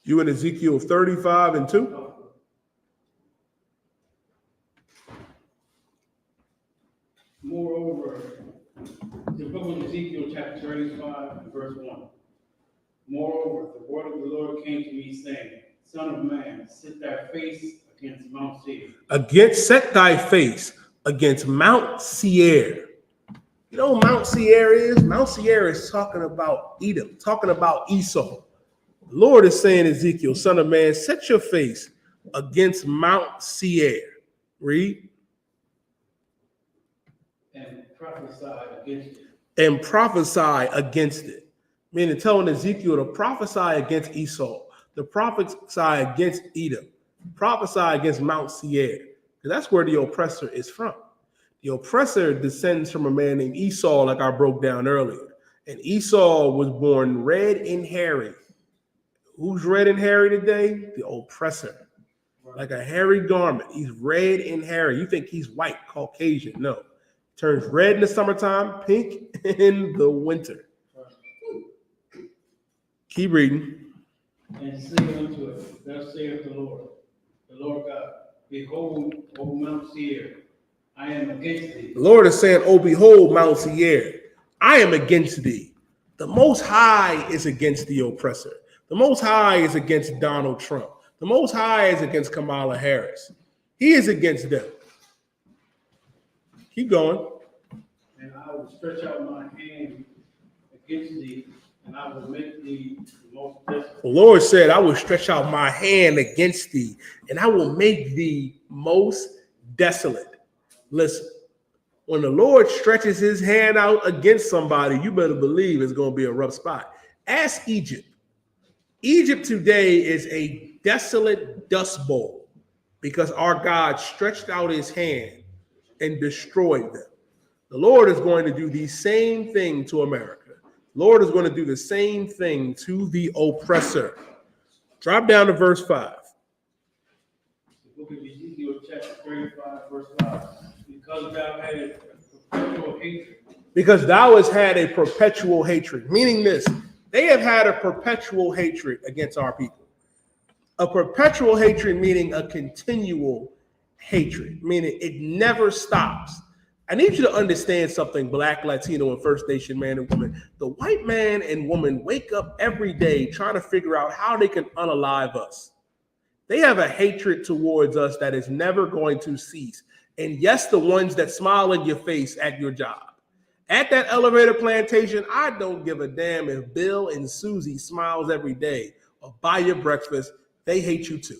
You in Ezekiel 35 and 2? Moreover, the book of Ezekiel, chapter 35, and verse 1. Moreover, the word of the Lord came to me, saying, Son of man, set thy face against Mount Seir. Set thy face against Mount Seir. You know what Mount Seir is? Mount Seir is talking about Edom, talking about Esau. The Lord is saying, Ezekiel, son of man, set your face against Mount Seir. Read. And prophesy against it. And prophesy against it. Meaning telling Ezekiel to prophesy against Esau, to prophesy against Edom, prophesy against Mount Seir. Because that's where the oppressor is from. The oppressor descends from a man named Esau, like I broke down earlier. And Esau was born red and hairy. Who's red and hairy today? The oppressor. Like a hairy garment. He's red and hairy. You think he's white, Caucasian. No. Turns red in the summertime, pink in the winter. Keep reading. And say unto it, thus saith the Lord God, behold, O Mount Seir, I am against thee. The Lord is saying, oh, behold, Mount Seir, I am against thee. The Most High is against the oppressor. The Most High is against Donald Trump. The Most High is against Kamala Harris. He is against them. Keep going. And I will stretch out my hand against thee, and I will make thee the most desolate. The Lord said, I will stretch out my hand against thee, and I will make thee most desolate. Listen, when the Lord stretches his hand out against somebody, you better believe it's going to be a rough spot. Ask Egypt. Egypt today is a desolate dust bowl because our God stretched out his hand and destroyed them. The Lord is going to do the same thing to America. The Lord is going to do the same thing to the oppressor. Drop down to verse 5. The book of Ezekiel, chapter 35, verse 5. Because thou hadst perpetual hatred. Because thou hast had a perpetual hatred. Meaning this, they have had a perpetual hatred against our people. A perpetual hatred meaning a continual hatred, meaning it never stops. I need you to understand something, Black, Latino, and First Nation man and woman. The white man and woman wake up every day trying to figure out how they can unalive us. They have a hatred towards us that is never going to cease. And yes, the ones that smile in your face at your job. At that elevator plantation, I don't give a damn if Bill and Susie smiles every day or buy your breakfast. They hate you too.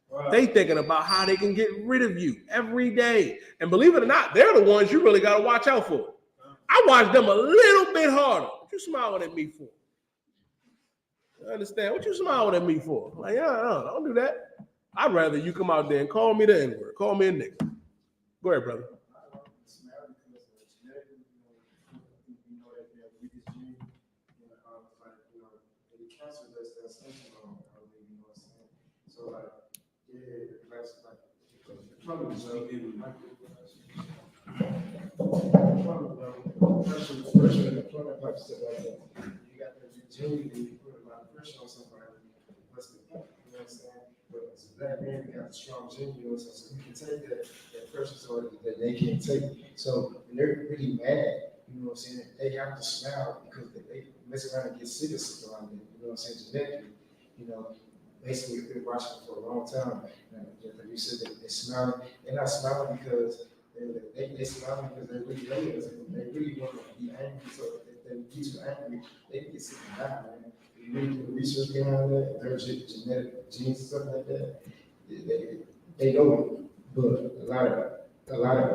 Wow. They thinking about how they can get rid of you every day. And believe it or not, they're the ones you really got to watch out for. I watch them a little bit harder. What you smiling at me for? I understand. What you smiling at me for? Like, don't do that. I'd rather you come out there and call me the N-word. Call me a nigga. Go ahead, brother. So like, yeah, that's like probably pressure and employment type stuff like that. You got to genuinely put a lot of pressure on somebody. What's the point? You know what I'm saying? But as a black man, we got a strong genuine, so we can take that pressure so that they can't take it. So when they're really mad, you know what I'm saying? They have to smile because they mess around and get sick of something like that. You know what I'm saying? Genetically, you know. Basically, if they're watching for a long time, and you said that they're smiling. They're not smiling because they're smiling because they're really haters and they really want to be angry. So if they get too angry, they can get sick and die, man. If you really do the research behind that, if there's genetic genes and stuff like that, they know it. But a lot of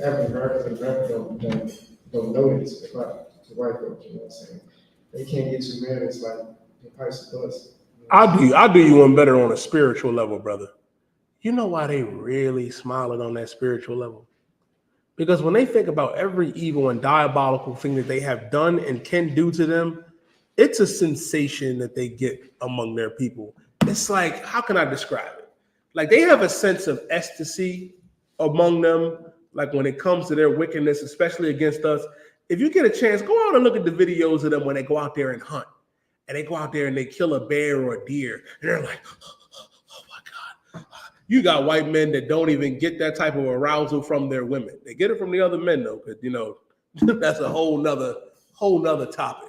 African Americans and Americans don't know this about the white folks. You know what I'm saying? They can't get too mad. It's like the price of bus. I'll do you one better on a spiritual level, brother. You know why they really smiling on that spiritual level? Because when they think about every evil and diabolical thing that they have done and can do to them, it's a sensation that they get among their people. It's like, how can I describe it? Like they have a sense of ecstasy among them, like when it comes to their wickedness, especially against us. If you get a chance, go out and look at the videos of them when they go out there and hunt. And they go out there and they kill a bear or a deer. And they're like, oh my God. You got white men that don't even get that type of arousal from their women. They get it from the other men though, because that's a whole nother topic.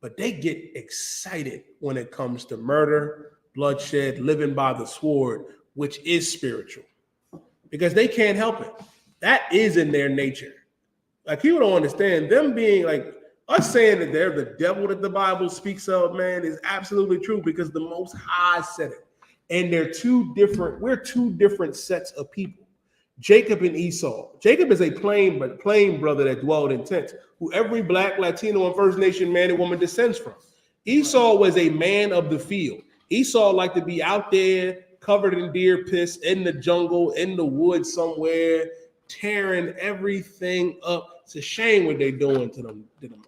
But they get excited when it comes to murder, bloodshed, living by the sword, which is spiritual. Because they can't help it. That is in their nature. Like people don't understand them being like, us saying that they're the devil that the Bible speaks of, man, is absolutely true because the Most High said it. And we're two different sets of people. Jacob and Esau. Jacob is a plain brother that dwelled in tents, who every Black, Latino, and First Nation man and woman descends from. Esau was a man of the field. Esau liked to be out there covered in deer piss, in the jungle, in the woods somewhere, tearing everything up. It's a shame what they're doing to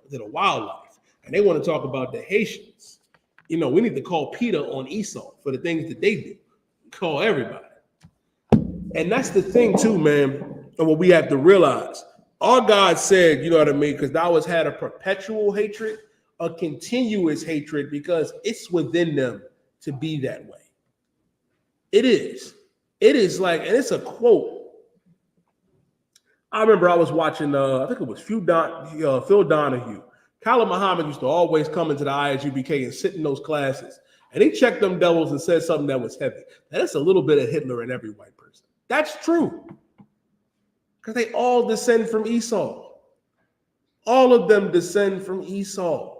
the wildlife. And they want to talk about the Haitians. We need to call Peter on Esau for the things that they do. Call everybody. And that's the thing too, man, and what we have to realize. Our God said, you know what I mean, because thou hast had a perpetual hatred, a continuous hatred, because it's within them to be that way. It is. It is like, and it's a quote. I remember I was watching, I think it was Phil Donahue. Kyler Muhammad used to always come into the I.S.U.P.K. and sit in those classes. And he checked them devils and said something that was heavy. That's a little bit of Hitler in every white person. That's true. Because they all descend from Esau. All of them descend from Esau.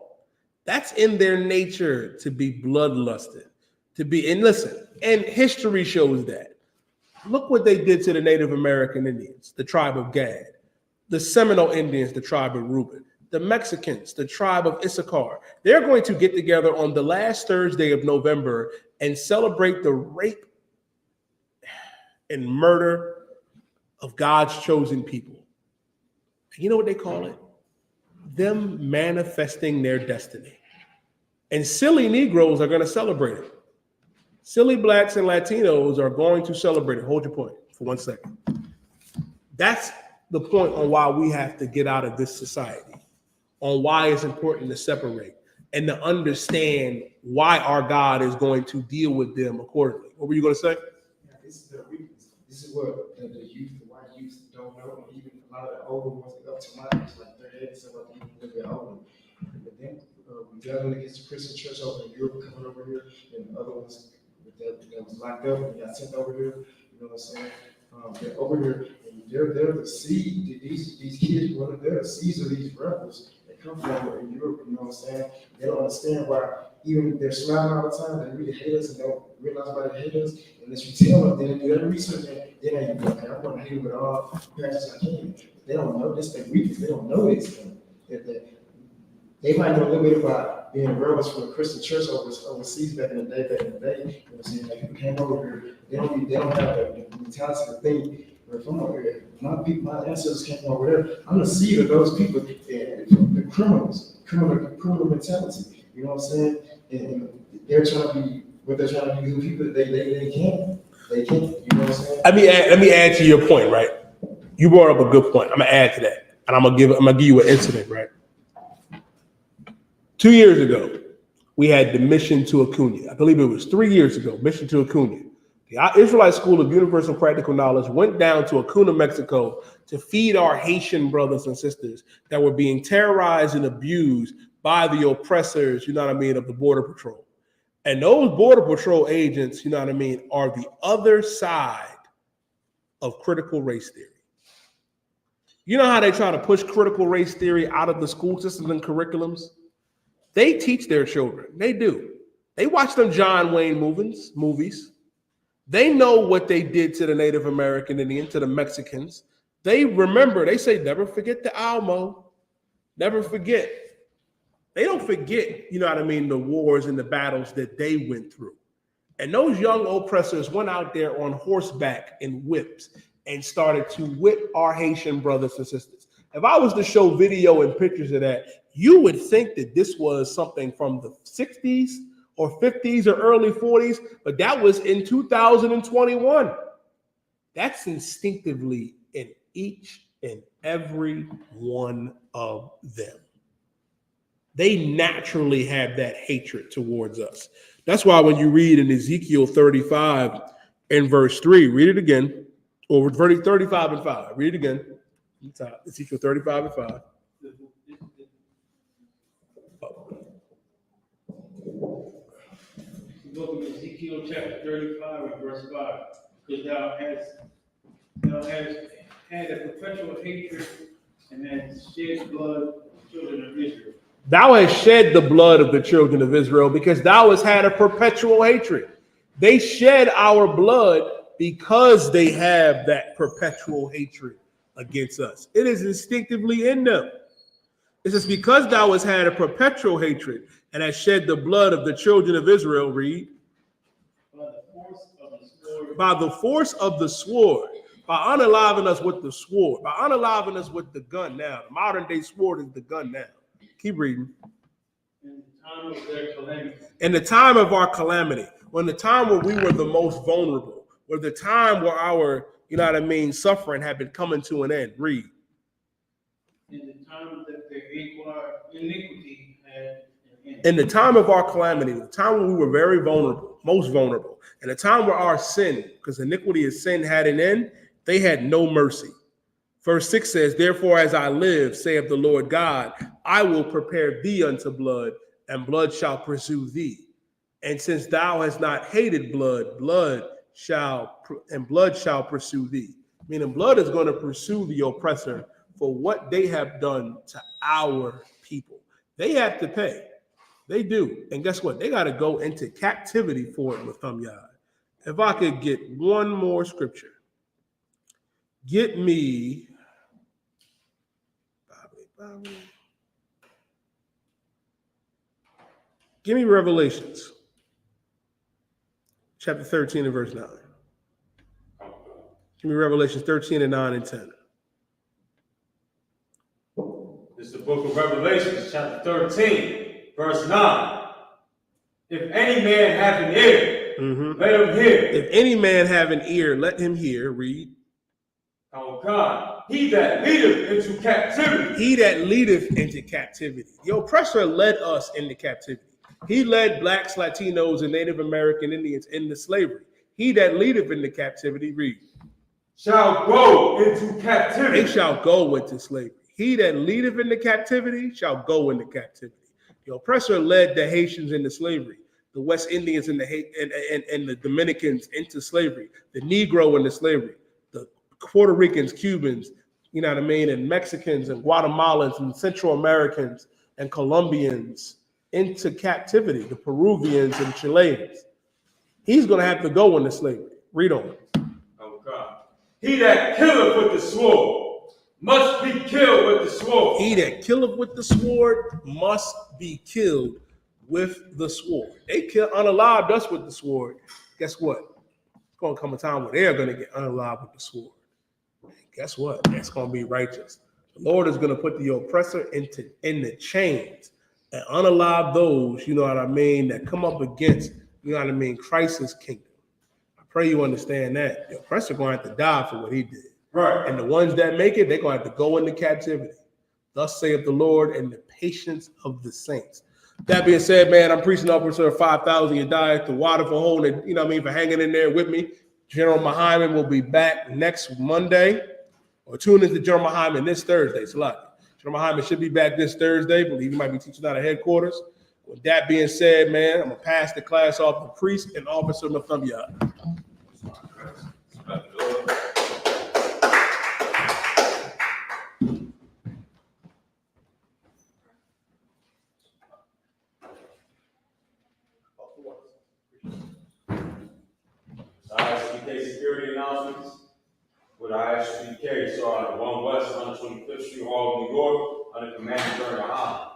That's in their nature to be bloodlusted. And listen, and history shows that. Look what they did to the Native American Indians, the tribe of Gad, the Seminole Indians, the tribe of Reuben, the Mexicans, the tribe of Issachar. They're going to get together on the last Thursday of November and celebrate the rape and murder of God's chosen people. You know what they call it? Them manifesting their destiny. And silly Negroes are going to celebrate it. Silly Blacks and Latinos are going to celebrate it. Hold your point for 1 second. That's the point on why we have to get out of this society, on why it's important to separate and to understand why our God is going to deal with them accordingly. What were you going to say? Yeah, this is their weakness. This is what the white youth don't know. Even a lot of the older ones up to my age, like 38, so like even a little bit older. But then we dealt against the Christian church over in Europe coming over here, and the other ones that was locked up and got sent over here. You know what I'm saying? They're over here, and they're the seed. These kids, they're the seeds of these rebels that come from over in Europe. You know what I'm saying? They don't understand why even they're smiling all the time, they really hate us and don't realize why they hate us. Unless you tell them, then they do their research, and then they go, okay, I'm gonna hate them with all passions I can. They don't know this, they weakness, they don't know this thing. They might know a little bit about being rebels from a Christian church overseas back in the day, You know what I'm saying? Like people came over here, they don't have the mentality to think, well, from over here, my ancestors came from over there. I'm the seed of those people, the criminal mentality. You know what I'm saying? And they're trying to be what they're trying to be the people they can't. They can't. You know what I'm saying? Let me add to your point, right? You brought up a good point. I'm gonna add to that, and I'm gonna give you an incident, right? 2 years ago, we had the mission to Acuna. I believe it was 3 years ago, mission to Acuna. The Israelite School of Universal Practical Knowledge went down to Acuna, Mexico to feed our Haitian brothers and sisters that were being terrorized and abused by the oppressors, you know what I mean, of the Border Patrol. And those Border Patrol agents, you know what I mean, are the other side of critical race theory. You know how they try to push critical race theory out of the school systems and curriculums? They teach their children. They do. They watch them John Wayne movies. They know what they did to the Native American Indian, to the Mexicans. They remember, they say, never forget the Alamo. Never forget. They don't forget, you know what I mean, the wars and the battles that they went through. And those young oppressors went out there on horseback and whips and started to whip our Haitian brothers and sisters. If I was to show video and pictures of that, you would think that this was something from the 60s or 50s or early 40s, but that was in 2021. That's instinctively in each and every one of them. They naturally have that hatred towards us. That's why when you read in Ezekiel 35 and verse 3, read it again, or 35 and 5, read it again. Ezekiel 35 and 5. The book of Ezekiel chapter 35 and verse 5. Because thou hast had a perpetual hatred and hast shed blood of the children of Israel. Thou hast shed the blood of the children of Israel because thou hast had a perpetual hatred. They shed our blood because they have that perpetual hatred against us. It is instinctively in them. It says, because thou hast had a perpetual hatred and hast shed the blood of the children of Israel, read. By the force of the sword. By unaliving us with the sword. By unaliving us with the gun now. The modern day sword is the gun now. Keep reading. In the time of their calamity. In the time of our calamity. When the time where we were the most vulnerable. Where the time where our, you know what I mean, suffering had been coming to an end. Read. In the time that their iniquity had an end. In the time of our calamity, the time when we were very vulnerable, most vulnerable, and the time where our sin, because iniquity is sin, had an end, they had no mercy. Verse 6 says, therefore, as I live, saith the Lord God, I will prepare thee unto blood, and blood shall pursue thee. And since thou hast not hated blood, blood shall pursue thee. Meaning blood is going to pursue the oppressor for what they have done to our people. They have to pay. They do. And guess what? They got to go into captivity for it with Yah. If I could get one more scripture. Get me. Give me Revelations. Chapter 13 and verse 9. Give me Revelations 13 and 9 and 10. This is the book of Revelation, chapter 13, verse 9. If any man have an ear, let him hear. If any man have an ear, let him hear. Read. Oh God, he that leadeth into captivity. He that leadeth into captivity. The oppressor led us into captivity. He led blacks, Latinos, and Native American Indians into slavery. He that leadeth into captivity, read. Shall go into captivity. They shall go into slavery. He that leadeth into captivity shall go into captivity. The oppressor led the Haitians into slavery, the West Indians and the Dominicans into slavery, the Negro into slavery, the Puerto Ricans, Cubans, you know what I mean, and Mexicans and Guatemalans and Central Americans and Colombians into captivity, the Peruvians and Chileans. He's going to have to go into slavery. Read on. Oh God. He that killeth with the sword must be killed with the sword. He that killeth with the sword must be killed with the sword. They unalived us with the sword. Guess what? It's going to come a time where they're going to get unalived with the sword. And guess what? That's going to be righteous. The Lord is going to put the oppressor in the chains and unalive those, you know what I mean, that come up against, you know what I mean, Christ's kingdom. I pray you understand that. The oppressor going to have to die for what he did. Right. And the ones that make it, they're going to have to go into captivity. Thus saith the Lord, and the patience of the saints. That being said, man, I'm preaching upwards of 5,000. You died the water for holding, you know what I mean, for hanging in there with me. General Mahayaman will be back next Monday, or tune into General Mahayaman this Thursday. It's a lot. General Mahayaman should be back this Thursday. I believe he might be teaching out of headquarters. With that being said, man, I'm going to pass the class off to priest and officer Mahayaman. I.S.U.P.K security announcements with I.S.U.P.K. starting at 1 West 125th Street, Hall, New York, under command of YAHANNA.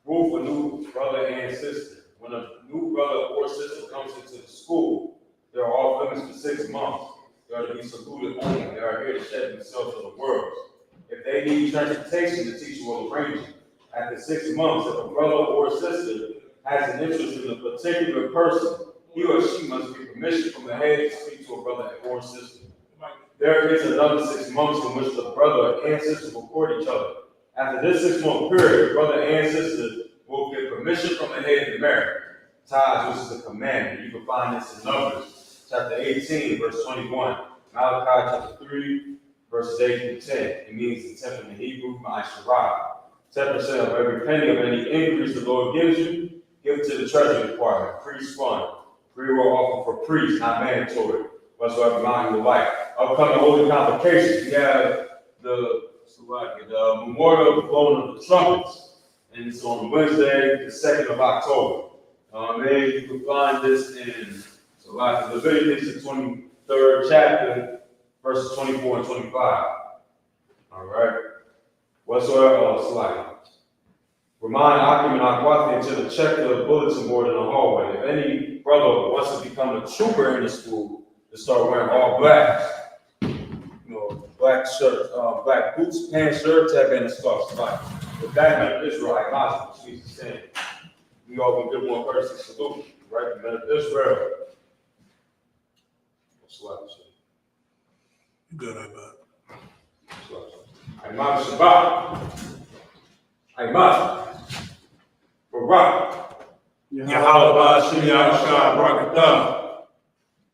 Rule for new brother and sister. When a new brother or sister comes into the school, they are off limits for 6 months. They are to be secluded only. They are here to shed themselves to the world. If they need transportation, the teacher will arrange it. After 6 months, if a brother or sister has an interest in a particular person, he or she must get permission from the head to speak to a brother or sister. There is another 6 months in which the brother and sister will court each other. After this 6 month period, the brother and sister will get permission from the head to marry. Tithes, which is a commandment. You can find this in Numbers, chapter 18, verse 21. Malachi, chapter 3, verses 8 through 10. It means the tenth in the Hebrew, sicarii. 10% of every penny of any increase the Lord gives you, give it to the treasury department, priest fund. Free will offer for priests, not mandatory, whatsoever amount you would like. Upcoming holy convocations, we have the memorial of the blowing of the trumpets, and it's on Wednesday, the 2nd of October. Then you can find this in Leviticus, the 23rd chapter, verses 24 and 25. All right. Whatsoever, remind Akim and Akwati to check the bulletin board in the hallway. If any brother wants to become a trooper in the school, to start wearing all black. You know, black shirt, black boots, pants, shirt, tab, and a scarf. Right. With that, men of Israelite, Muslims, Jesus saying, we all can give one person salute, right? The men of Israel. Good, I bet. Imam Shabbat. Imam. Barak. Yahawahs, Brakatah.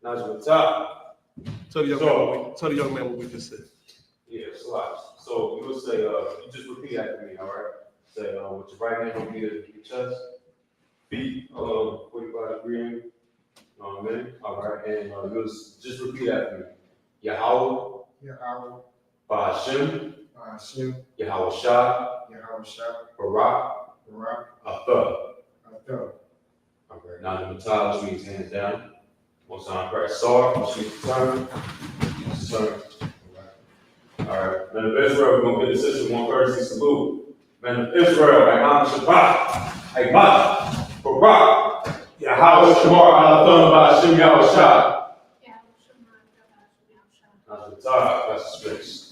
Najmatah. Tell the young man what we just said. Yeah, so you would say, you just repeat after me, all right? Say, with your right hand on your chest, feet 45 degree angle. You know what I mean? All right, and you just repeat after me. Yahawah, Yahawah, Ba'ashem, I.S.U.P.K, Yahawah, Yahawah, Barak, Barak, Athah. Athah. Okay, now the Matah, which means hands down. One time, press Sar, which means turn. Turn. All right, men of Israel, we're going to get the system one courtesy salute. Men of Israel, Imam Shabbat, Imam, Barak, Yahawah Shamar, Alathon, Ba'ashem, Yahawah. That's the top, that's the space.